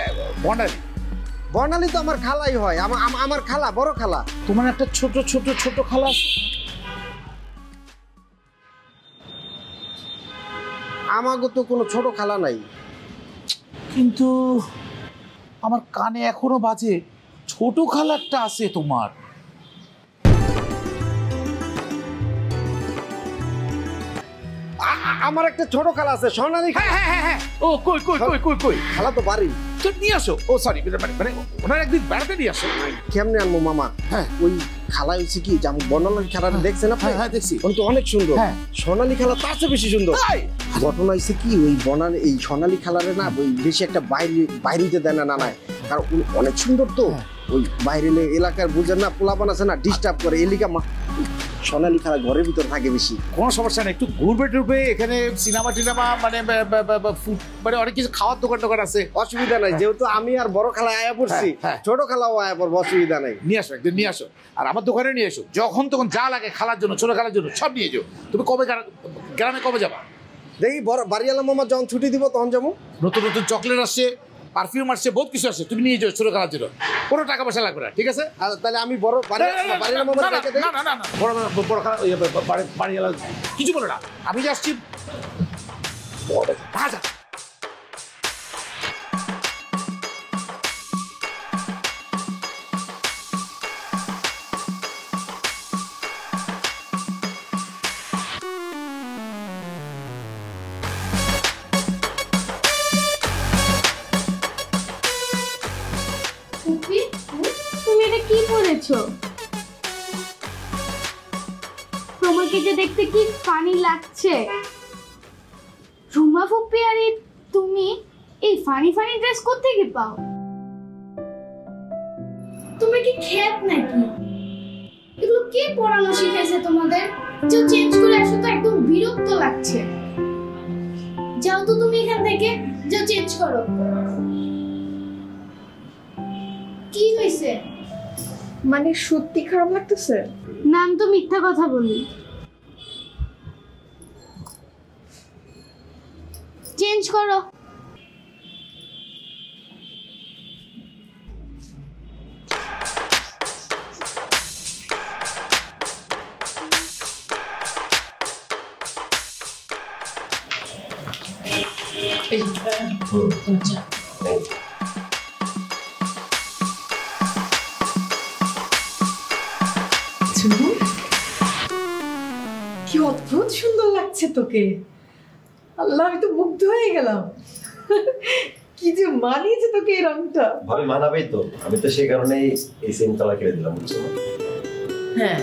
বর্ণালী তো আমার খালাই হয়, আমার খালা, বড় খালা। তোমার একটা ছোট খালা আছে? আমাকে তো কোনো ছোট খালা নাই। কিন্তু আমার কানে এখনো বাজে ছোট খালা একটা আছে তোমার। আমার একটা ছোট খালা আছে, সোনালী। হ্যাঁ, ও কই খালা তো বাড়ি। তো নিয়ে আসো। ও সরি, মানে ওনার একদিন বেড়াতে নিয়ে আসো। কেমনে আনবো মামা? ওই খালা হচ্ছে কি, যেমন বর্ণালী খালাটা দেখছেন আপনি? হ্যাঁ দেখছি, উনি তো অনেক সুন্দর। সোনালী খালা তার চেয়ে বেশি সুন্দর। ঘটনা হয়েছে কি, ওই এই সোনালী খালারে না ওই বেশি একটা বাইরে দেয় না নানায়, কারণ উনি অনেক সুন্দর তো, ওই বাইরে এলাকার বুঝেন না, পোলাপান আছে না, ডিস্টার্ব করে, এলিকা সোনালী খালা ঘরের ভিতর থাকে বেশি। কোনো সমস্যা নেই, একটু ঘুরবে টুরবে, এখানে সিনেমা টিনেমা মানে অনেক কিছু খাওয়ার দোকান আছে, অসুবিধা নাই। যেহেতু আমি আর বড় খালা আয়া পড়ছি, ছোট খালাও আয়া পড়বো, অসুবিধা নাই। নিয়ে আসো, একদিন নিয়ে আসো, আর আমার দোকানে নিয়ে এসো, যখন তখন যা লাগে খালার জন্য, ছোট খালার জন্য সব নিয়ে যাও। তুমি গ্রামে কবে যাবা? দেখি বাড়িওয়ালা মামা যখন ছুটি দিব তখন যাবো। নতুন চকলেট আসছে, পারফিউম আসছে, বহুত কিছু আসছে, তুমি নিয়ে যাও ছোট খালার জন্য, কোনো টাকা পয়সা লাগবে না, ঠিক আছে? তাহলে আমি বড় বাড়িওয়ালা মামা বড় খালা বাড়িওয়ালা কিছু বলে না, আমি যাচ্ছি। তুমি এটা কি পরেছো? তোমাকে যে দেখতে কি ফানি লাগছে। রুমা ফুপি, আরে তুমি এই ফানি ড্রেস কোত্থেকে পাও? তুমি কি খেত নাকি? এগুলো কে পরানো শিখাইছে তোমাদের? যে চেঞ্জ করে আসো তো, একদম বিরক্ত লাগছে। যাও তো তুমি এখান থেকে, যাও চেঞ্জ করো। কি হইছে? মানে সত্যি খারাপ লাগতেছে? না, আমি তো মিথ্যা কথা বলি। চেঞ্জ করো। কি অদ্ভুত সুন্দর লাগছে তোকে, আল্লাহ, আমি তো মুগ্ধ হয়ে গেলাম। কি যে মানিয়েছে তোকে এই রংটা। ভাবে মানাবেই তো, আমি তো সেই কারণেই এই সেম কালার কিনে দিলাম, বুঝছো না? হ্যাঁ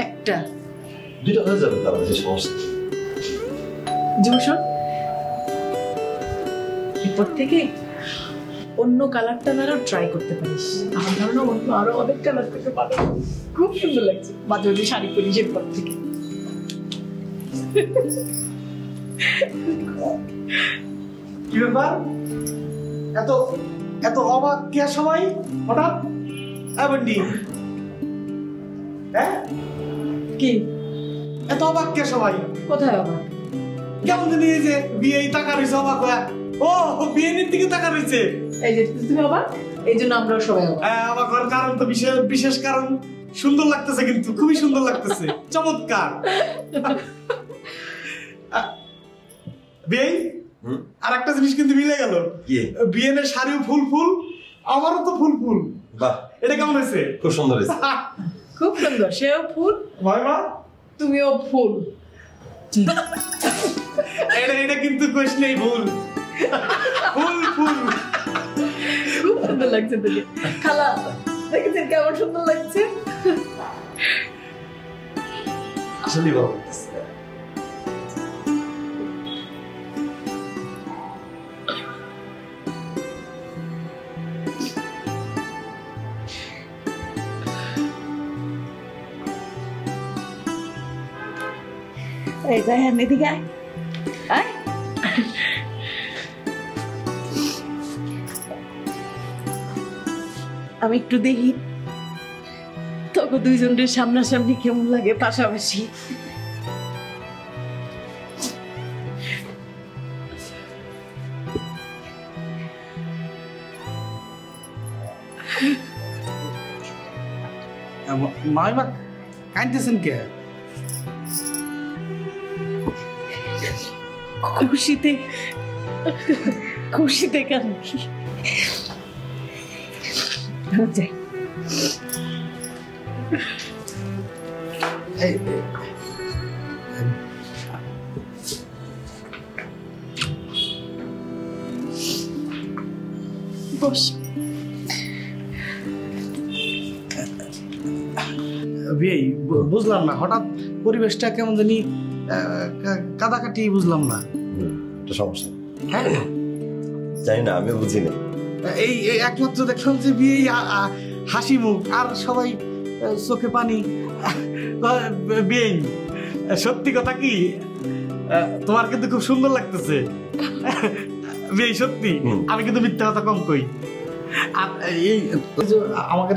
একটা দুইটা হয়ে যাবে, তার মধ্যে সমস্যা। জুমশন, এরপর থেকে অন্য কালারটা আরো ট্রাই করতে পারিস। আমার ধারণা অন্য আরো অনেক কালার থেকে পাবে। খুব সুন্দর লাগছে মাঝে মাঝে শাড়ি পরিস এরপর থেকে। কি ব্যাপার, এত এত অবাক কে সবাই হঠাৎ? বন্ডি, হ্যাঁ কি এত অবাক কে সবাই? কোথায় অবাক? কেমন জানি এই যে বিয়ে টাকা রয়েছে অবাক হয়ে। ও বিয়ের দিকে টাকা রয়েছে, এই যে তুমি অবাক, এই জন্য আমরাও সবাই অবাক। অবাক হওয়ার কারণ তো বিশেষ কারণ। সুন্দর লাগতেছে, কিন্তু খুবই সুন্দর লাগতেছে, চমৎকার। বিয়ে আর একটা জিনিস কিন্তু মিলে গেল, বিয়ের শাড়িও ফুল ফুল, আমারও তো ফুল ফুল। বাহ, এটা কেমন হয়েছে? খুব সুন্দর হয়েছে। খুব সুন্দর, সেও ফুল, ভাইমা তুমিও ফুল। এটা কিন্তু কোশ নেই, ভুল। ফুল ফুল, খুব সুন্দর লাগছে তোকে। খালা দেখেছেন কেমন সুন্দর লাগছে? আসলে ভালো। এই যাই আমি এদিকে আয়। আমি একটু দেখি তোকে দুইজনের সামনাসামনি কেমন লাগে পাশাপাশি। মাইমা কাঁদতেছেন কে? খুশিতে খুশিতে কাঁদছি। যাই বস। বুঝলাম না, হঠাৎ পরিবেশটা কেমন জানি কাদাকাটি, বুঝলাম না। সমস্যা জানি না, আমি বুঝি না। এই একমাত্র দেখলাম যে বিয়ে হাসি মুখ, আর সবাই চোখে পানি। বিয়ে সত্যি কথা কি, তোমার কিন্তু খুব সুন্দর লাগতেছে বিয়ে, সত্যি। আমি কিন্তু মিথ্যা কথা কম কই। আর এই আমাকে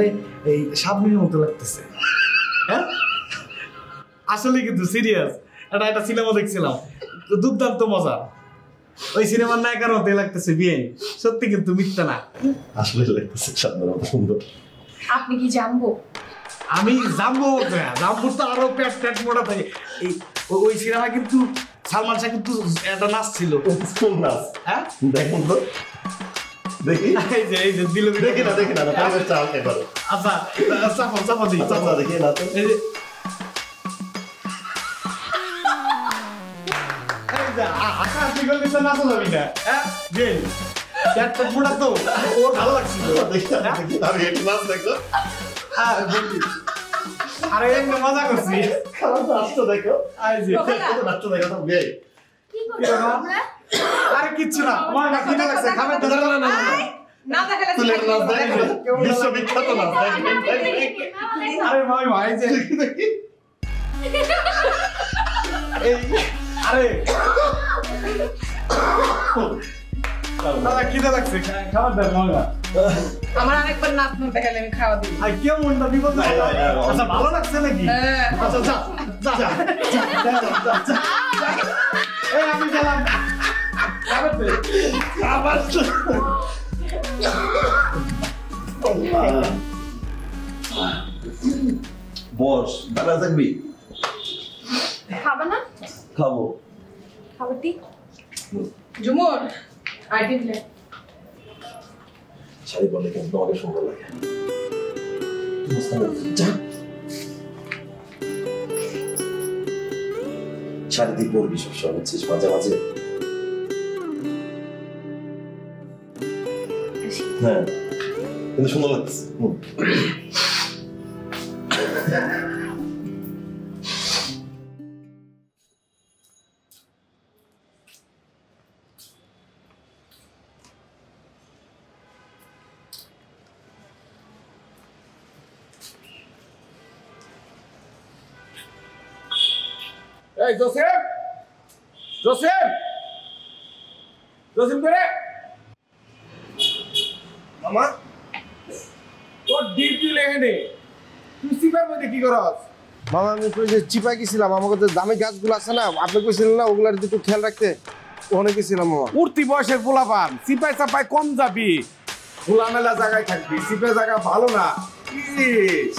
এই সাবলীর মতো লাগতেছে। হ্যাঁ আসলে কিন্তু সিরিয়াস, একটা সিনেমা দেখছিলাম, দুর্দান্ত মজা। ওই সিনেমার নায়িকার মতো লাগতেছে বিয়ে, সত্যি কিন্তু মিথ্যা না। আসলে লাগতেছে সুন্দর। আপনি কি জানবো? আমি জানবো, জানবো তো আরো পেট পেট মোটা থাকে। এই ওই সিনেমা কিন্তু সালমান শাহ কিন্তু একটা নাচ ছিল। নাচ? হ্যাঁ দেখুন তো, দেখি। এই যে দিল, দেখি না পরিবেশটা হালকা করো। আচ্ছা চাপা দিই, চাপা দেখি না তো। ভালো লাগছিল। আরে মজা করছি, আরে কিচ্ছু না। খাবার বিশ্ববিখ্যাত নাচ। আরে ভাই ভাই যে আরে খিদে লাগছে, খাবার দেয় মজা। আমার আরেকবার নাচ না দেখালে আমি খাওয়া দিই। আর কেমনটা বিপদ? আচ্ছা ভালো লাগছে নাকি? আচ্ছা যা যা যা, এই আমি গেলাম। খাবার বস, দাদা থাকবি? খাবে না? খাবো। খাবার দি। ঝুমুর আইডি দিলে শাড়ি পরলে কিন্তু তোমাকে সুন্দর লাগে। যা শাড়ি দিয়ে পরবি সবসময়, বুঝছিস? মাঝে মাঝে হ্যাঁ কিন্তু সুন্দর লাগছে। এই জোসেফ জোসেফ জোসেফ করে মামা তোর ডিউটি লেগে নে তুই সিপার মধ্যে কি করস? মামা আমি কই যে চিপাই গেছিলাম, আমাকে তো দামি গাছগুলো আছে না, আপনি কইছিলেন না ওগুলার একটু খেয়াল রাখতে, ওখানে গেছিলাম মামা। উঠতি বয়সের পোলাপান সিপাই চাপাই কম যাবি, খোলামেলা জায়গায় থাকবি, সিপাই জায়গা ভালো না। ইস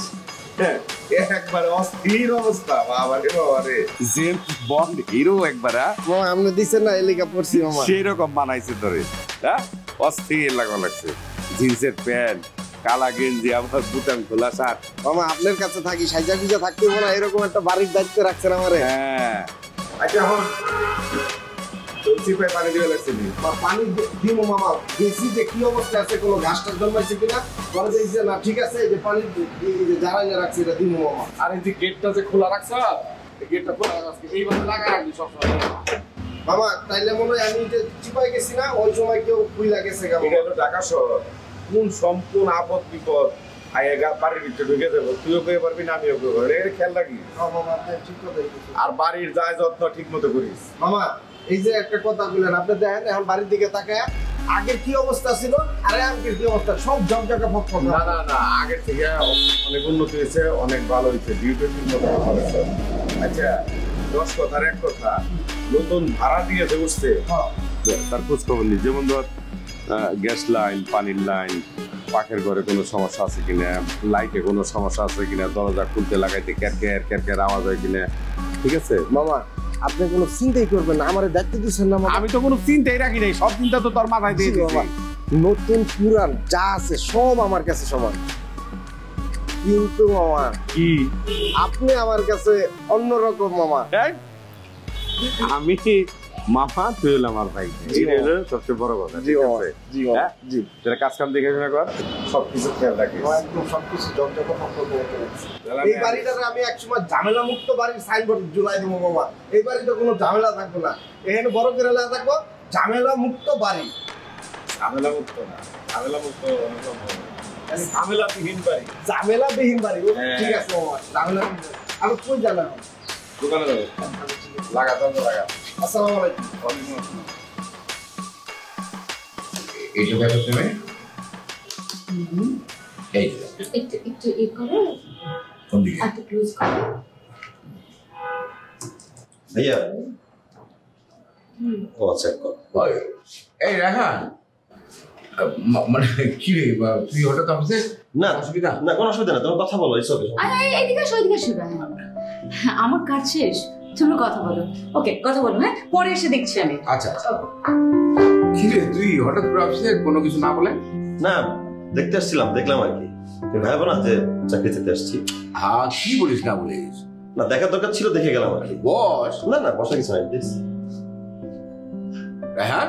একবারে অস্থির অবস্থা, বাবারে বাবারে জেমস বন্ড হিরো একবার। মামা আপনি দিচ্ছেন না এলিকা পড়ছি মামা, সেই রকম বানাইছে তোরে। হ্যাঁ অস্থির লাগছে, জিন্সের প্যান্ট, কালা গেঞ্জি, আবার বুতাম খোলা শার্ট। মামা আপনার কাছে থাকি, সাজা গুজা থাকতে হবে না, এরকম একটা বাড়ির দায়িত্ব রাখছেন আমারে। হ্যাঁ আচ্ছা এখন সিপাই পানি দিয়ে লাগছিলি? পানি দিব মামা, দেখছি যে কি অবস্থা আছে, কোনো ঘাসটার জন্মাইছে কিনা, বলে যে না ঠিক আছে, এই যে পানি জ্বালাই না রাখছি এটা দিব মামা। আর এই যে গেটটা যে খোলা রাখছ, গেটটা খোলা রাখছি এইভাবে লাগা রাখবি সবসময় মামা। তাইলে মনে হয় আমি যে চিপাই গেছি না, ওই সময় কেউ খুইলা গেছে। এটা হলো ঢাকা শহর, কোন সম্পূর্ণ আপদ বিপদ বাড়ির ভিতরে ঢুকে যাবো, তুইও কয়ে পারবি না আমিও কয়ে পারবি, এটা খেয়াল রাখি। আর বাড়ির যায় যত্ন ঠিক মতো করিস মামা। এই যে একটা কথা বললেন, আপনি দেখেন এখন বাড়ির দিকে তাকায় আগের কি অবস্থা ছিল আর এখনকার কি অবস্থা, সব জমজকা ফক। না না না, আগের থেকে অনেক উন্নতি হয়েছে, অনেক ভালো হয়েছে, ডিউটি ঠিক মতো করেছে। আচ্ছা 10 কথার এক কথা, নতুন ভাড়া দিয়েছে বুঝতে, তার খোঁজ খবর নেই। যেমন ধর গ্যাস লাইন, পানির লাইন, পাখের ঘরে কোনো সমস্যা আছে কিনা, লাইটে কোনো সমস্যা আছে কিনা, দরজা খুলতে লাগাইতে ক্যার ক্যার আওয়াজ হয় কিনা, ঠিক আছে মামা? আপনি কোনো চিন্তাই করবেন না, আমার দায়িত্ব দিচ্ছেন না। আমি তো কোনো চিন্তাই রাখি নাই, সব চিন্তা তো তোর মাথায় দিয়ে দিচ্ছি। নতুন পুরান যা আছে সব আমার কাছে সমান, কিন্তু মামা কি আপনি আমার কাছে অন্যরকম মামা। আমি মামা, তুই হলো আমার ভাই, সবচেয়ে বড় কথা। জি মামা, জি মামা, জি। তোরা কাজ কাম দেখে শুনে কর, সবকিছু খেয়াল রাখিস, একদম সবকিছু জমজকা ফক। এই বাড়িটাতে আমি একসময় ঝামেলা মুক্ত বাড়ির সাইনবোর্ড ঝুলাই দেবো মামা। এই বাড়িতে কোনো ঝামেলা থাকবো না, এখানে বড় করে লেখা থাকবো ঝামেলা মুক্ত বাড়ি। ঝামেলা মুক্ত না, ঝামেলা মুক্ত ঝামেলাবিহীন বাড়ি, ঝামেলাবিহীন বাড়ি। ঠিক আছে মামা, ঝামেলা আমি কই জানা দোকানে যাবো, লাগা তো লাগা। আসসালামু আলাইকুম। ওয়ালাইকুম আসসালাম। এইটা ব্যাপার তুমি এই একটু ই করো, কোন দিকে একটু ক্লোজ করো। ভাইয়া ও আচ্ছা এই রাহা, মানে কি রে, তুই হঠাৎ অফিসে? না অসুবিধা না, কোনো অসুবিধা না, তোমার কথা বলো। এদিকে আসো, এদিকে আসো। আমার কাজ শেষ, তুমি কথা বলো। ওকে কথা বলো, হ্যাঁ পরে এসে দেখছি আমি। আচ্ছা কি রে, তুই হঠাৎ করে অফিসে কোনো কিছু না বলে? না দেখতে আসছিলাম, দেখলাম আর কি, ভাইবো না যে চাকরি যেতে আসছি। হ্যাঁ কি বলিস না বলিস? না দেখার দরকার ছিল, দেখে গেলাম আর কি। বস? না না বসা কিছু নাই, প্লিজ। হ্যাঁ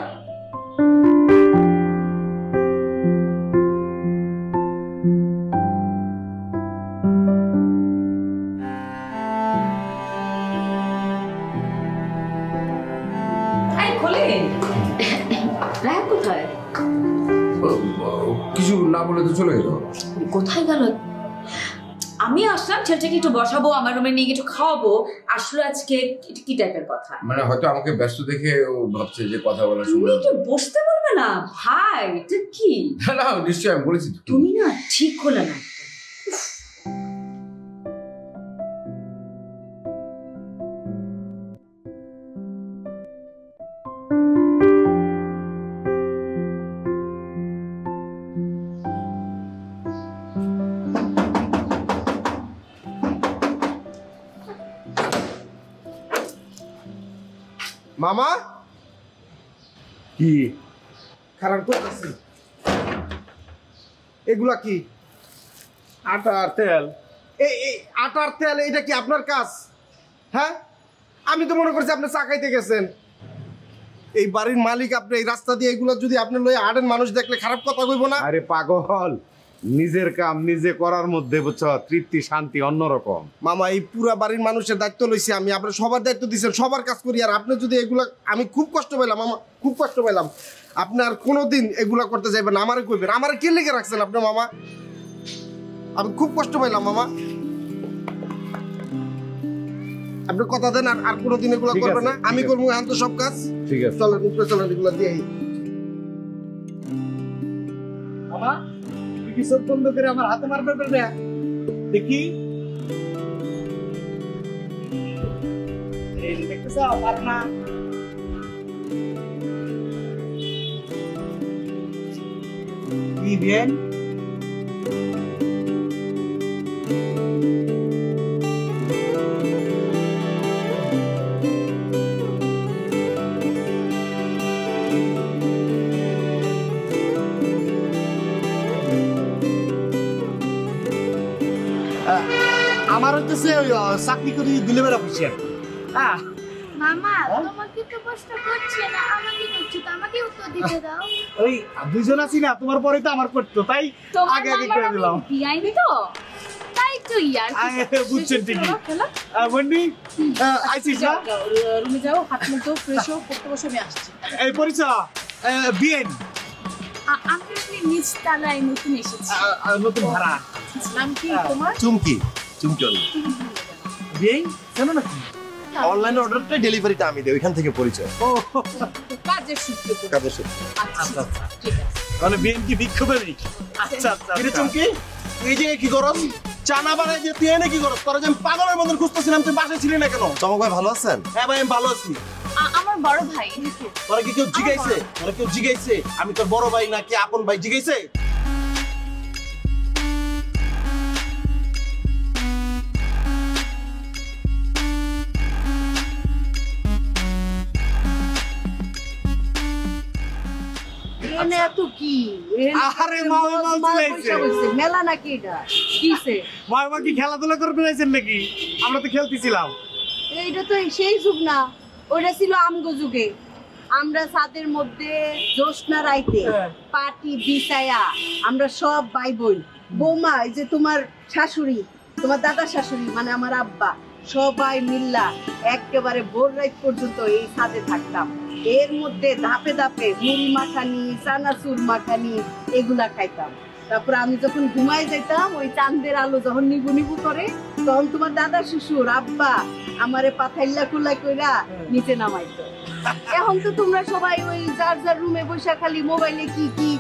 কোথায়? কিছু না বলে তো চলে গেল। কোথায় গেল? আমি আসলাম ছেলেটাকে একটু বসাবো, আমার রুমে নিয়ে একটু খাওয়াবো। আসলে আজকে কি টাইপের কথা? মানে হয়তো আমাকে ব্যস্ত দেখে ও ভাবছে যে কথা বলার তুমি সময়। একটু বসতে পারবে না ভাই? এটা কি? না নিশ্চয়ই আমি বলেছি। তুমি না ঠিক হলে না। মামা কি খারাপ করতেছি? এগুলা কি? আটা আর তেল। এই আটার তেল, এটা কি আপনার কাজ? হ্যাঁ আমি তো মনে করছি আপনি চা খাইতে গেছেন। এই বাড়ির মালিক আপনি, এই রাস্তা দিয়ে এগুলো যদি আপনি লয়ে হাঁটেন মানুষ দেখলে খারাপ কথা কইব না? আরে পাগল, নিজের কাম নিজে করার মধ্যে বুঝছ তৃপ্তি শান্তি অন্যরকম। মামা এই পুরা বাড়ির মানুষের দায়িত্ব লইছি আমি, আপনার সবার দায়িত্ব দিচ্ছেন, সবার কাজ করি, আর আপনি যদি এগুলা, আমি খুব কষ্ট পেলাম মামা, খুব কষ্ট পেলাম। আপনি আর কোনোদিন এগুলা করতে যাইবেন না, আমারে কইবেন। আমারে কে লিখে রাখছেন আপনি মামা? আমি খুব কষ্ট পেলাম মামা, আপনি কথা দেন আর কোনোদিন এগুলা করবেন না। আমি করবো এখন তো সব কাজ। ঠিক আছে, চলেন উপরে চলেন, এগুলা দিয়ে মামা কি চোখ বন্ধ করে আমার হাতে মারবে না দেখি। এই দেখতেছ আর না কি দেন আমার হচ্ছে চাকরি করি ডেলিভারি অফিসার। হ্যাঁ মামা, তোমাকে তো প্রশ্ন করছে না, আমাকে করছে, তো আমাকে উত্তর দিতে দাও। ওই দুইজন আছি না, তোমার পরে তো আমার করতো, তাই আগে আগে করে দিলাম। বিআইনি তো, তাই তো ইয়ার বুঝছেন ঠিকই। বন্ডি আইছিস না? রুমে যাও, হাত মুখ ধো, ফ্রেশ হও, পড়তে বসে আমি আসছি। এই পরিচয় বিএন, আমি নিজ তালায় নতুন এসেছি, নতুন ভাড়া। নাম কি তোমার? চুমকি। চুমকি বিএন জানো নাকি? অনলাইন অর্ডারটা ডেলিভারিটা আমি দেই, ওইখান থেকে পরিচয়। ও কাজের সূত্রে। কাজের সূত্রে। আচ্ছা আচ্ছা ঠিক আছে। মানে বিএন কি বিক্ষোভে নেই? আচ্ছা আচ্ছা। কিরে চুমকি, এই যে কি করস? চানা বানাই যে তুই এনে কি করস? তোরা যে আমি পাগলের মতন খুঁজতেছিলাম, তুই বাসায় ছিলি না কেন? চমক ভাই ভালো আছেন? হ্যাঁ ভাই আমি ভালো আছি। আমার বড় ভাই। তোরা কি কেউ জিগাইছে? তোরা কেউ জিগাইছে আমি তোর বড় ভাই নাকি আপন ভাই জিগাইছে? এনে এত কি? আরে মামা চলেছে মেলা নাকি এটা? কিসে? মামা কি খেলাধুলা করতে যাইছেন নাকি? আমরা তো খেলতেছিলাম। এইটা তো সেই যুগ না, ওটা ছিল আমগো যুগে। আমরা ছাদের মধ্যে জ্যোৎস্না রাইতে পাটি বিছায়া আমরা সব ভাই বোন, বৌমা, এই যে তোমার শাশুড়ি, তোমার দাদা শাশুড়ি মানে আমার আব্বা, সবাই মিল্লা একেবারে ভোর রাত পর্যন্ত এই ছাদে থাকতাম। এর মধ্যে ধাপে ধাপে মুড়ি মাখানি, চানাচুর মাখানি এগুলা খাইতাম। তারপর আমি যখন ঘুমাই যাইতাম, ওই চাঁদের আলো যখন নিবু নিবু করে, তখন তোমার দাদা শ্বশুর আব্বা আমারে পাথাইল্লা কুল্লা কইরা নিচে নামাইতো। এখন তো তোমরা সবাই ওই যার যার রুমে বসে খালি মোবাইলে কি কি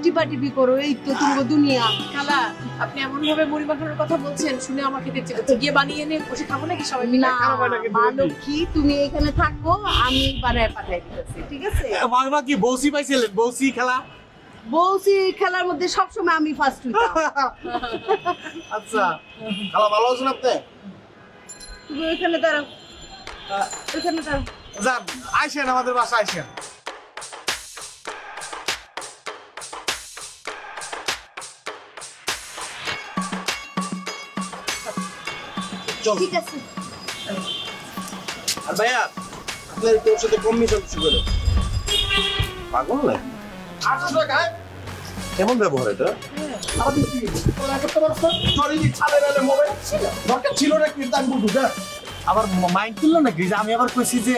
টিপাটিপি করো, এই তো তোমার দুনিয়া। খালা, আপনি এমন ভাবে মুড়ি মাখানোর কথা বলছেন শুনে আমার খেতে ইচ্ছে করছে। গিয়ে বানিয়ে এনে বসে খাবো নাকি সবাই মিলে? মা লক্ষ্মী, তুমি এখানে থাকো, আমি বানায় পাঠাই দিতেছি, ঠিক আছে? মামা কি বৌসি পাইছিলেন? বৌসি খেলা? বৌসি খেলার মধ্যে সবসময় আমি ফার্স্ট হইতাম। আচ্ছা, খালা ভালো আছেন আপনি? তুমি ওইখানে দাঁড়াও, ওইখানে দাঁড়াও। যান আইসেন আমাদের বাসা আইসেন। ঠিক আছে। আর ভাইয়া আপনার তোর সাথে কম মিশামিশি করে পাগল না? 800 টাকা কেমন ব্যবহার এটা? ছিল না কি দাম বুঝু না? আবার মাইন্ড করলো নাকি যে আমি আবার কইছি যে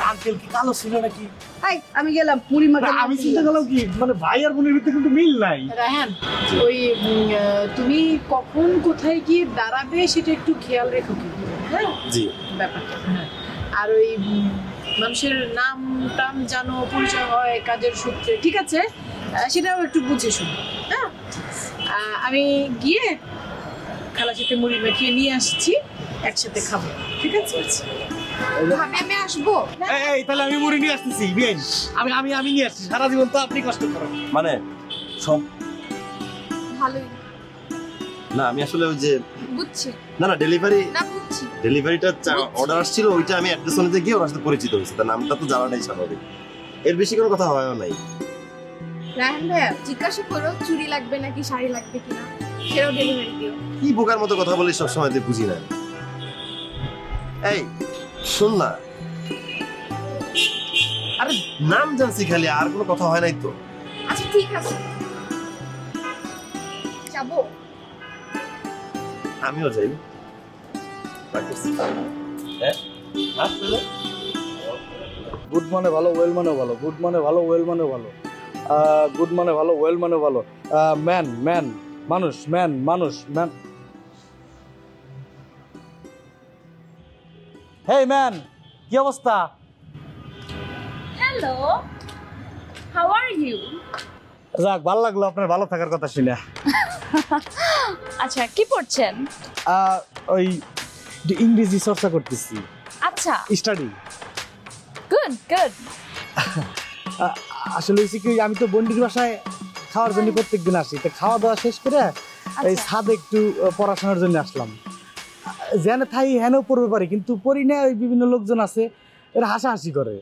আঙ্কেল কি কালো ছিল নাকি? এই আমি গেলাম মুড়ি মাখা। আমি চিন্তা করলাম কি মানে ভাই আর বোনের ভিতরে কিন্তু মিল নাই। রায়হান, ওই তুমি কখন কোথায় গিয়ে দাঁড়াবে সেটা একটু খেয়াল রেখো কিন্তু, হ্যাঁ? জি। ব্যাপারটা, হ্যাঁ। আর ওই মানুষের নাম টাম জানো, পরিচয় হয় কাজের সূত্রে, ঠিক আছে? সেটাও একটু বুঝে শুনো, হ্যাঁ? আমি গিয়ে খালার সাথে মুড়ি মাখিয়ে নিয়ে আসছি, একসাথে খাবো, ঠিক আছে? ভাবি আমি আসবো। এই তাহলে আমি মুড়ি নিয়ে আসতেছি বিয়েন। আমি আমি আমি নিয়ে আসছি, সারা জীবন তো আপনি কষ্ট করেন। মানে সব ভালোই না, আমি আসলে ওই যে বুঝছি না না ডেলিভারি না, বুঝছি ডেলিভারিটা অর্ডার আসছিল, ওইটা আমি অ্যাড্রেস অনুযায়ী গিয়ে ওর সাথে পরিচিত হয়েছি, তার নামটা তো জানাটাই স্বাভাবিক, এর বেশি কোনো কথা হয়ও নাই। রায়হান ভাইয়া জিজ্ঞাসা করো চুড়ি লাগবে নাকি শাড়ি লাগবে কিনা, সেটাও ডেলিভারি দিও। কি বোকার মতো কথা বলিস সবসময়, তুই বুঝি না। এই শোন না, আরে নাম জানছি খালি, আর কোনো কথা হয় নাই তো। আচ্ছা ঠিক আছে, যাবো। আমিও যাই। হ্যাঁ গুড মানে ভালো, ওয়েল মানে ভালো, গুড মানে ভালো, ওয়েল মানে ভালো, গুড মানে ভালো, ওয়েল মানে ভালো, ম্যান ম্যান মানুষ, ম্যান মানুষ, ম্যান। হেই ম্যান, কি অবস্থা? Hello, how are you? যাক, ভালো লাগলো আপনার ভালো থাকার কথা শুনে। আচ্ছা, কি পড়ছেন? ওই ইংরেজি চর্চা করতেছি। আচ্ছা, স্টাডি। Good good. আসলে হয়েছে কি, আমি তো বন্ডির বাসায় খাওয়ার জন্য প্রত্যেকদিন আসি, তো খাওয়া দাওয়া শেষ করে এই ছাদে একটু পড়াশোনার জন্য আসলাম। যেন থাই হেনও পড়বে পারি, কিন্তু পড়ি না। ওই বিভিন্ন লোকজন আছে, এরা হাসাহাসি করে।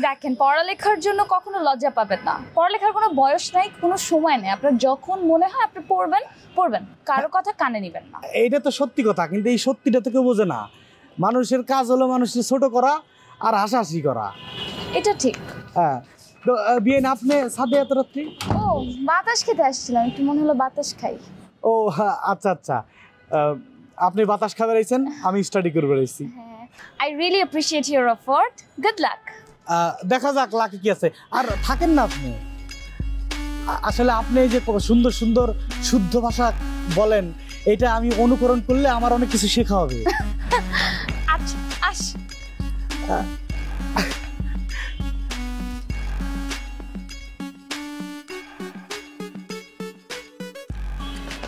দেখেন, পড়ালেখার জন্য কখনো লজ্জা পাবেন না। পড়ালেখার কোনো বয়স নাই, কোনো সময় নেই। আপনার যখন মনে হয় আপনি পড়বেন, কারো কথা কানে নেবেন না। এইটা তো সত্যি কথা, কিন্তু এই সত্যিটা তো কেউ বোঝে না। মানুষের কাজ হলো মানুষের ছোট করা আর হাসাহাসি করা। এটা ঠিক। হ্যাঁ, তো বিয়ে না আপনি ছাদে এত রাত্রি? ও, বাতাস খেতে আসছিলাম, একটু মনে হলো বাতাস খাই। ও আচ্ছা আচ্ছা, আপনি বাতাস খাবে রয়েছেন, আমি স্টাডি করবে রয়েছি। I really appreciate your effort. Good luck. দেখা যাক লাকি কি আছে। আর থাকেন না আপনি, আসলে আপনি এই যে সুন্দর সুন্দর শুদ্ধ ভাষা বলেন, এটা আমি অনুকরণ করলে আমার অনেক কিছু শেখা হবে। আচ্ছা, আস।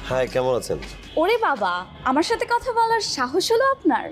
হাই, কেমন আছেন? ওরে বাবা, আমার সাথে কথা বলার সাহস হলো আপনার?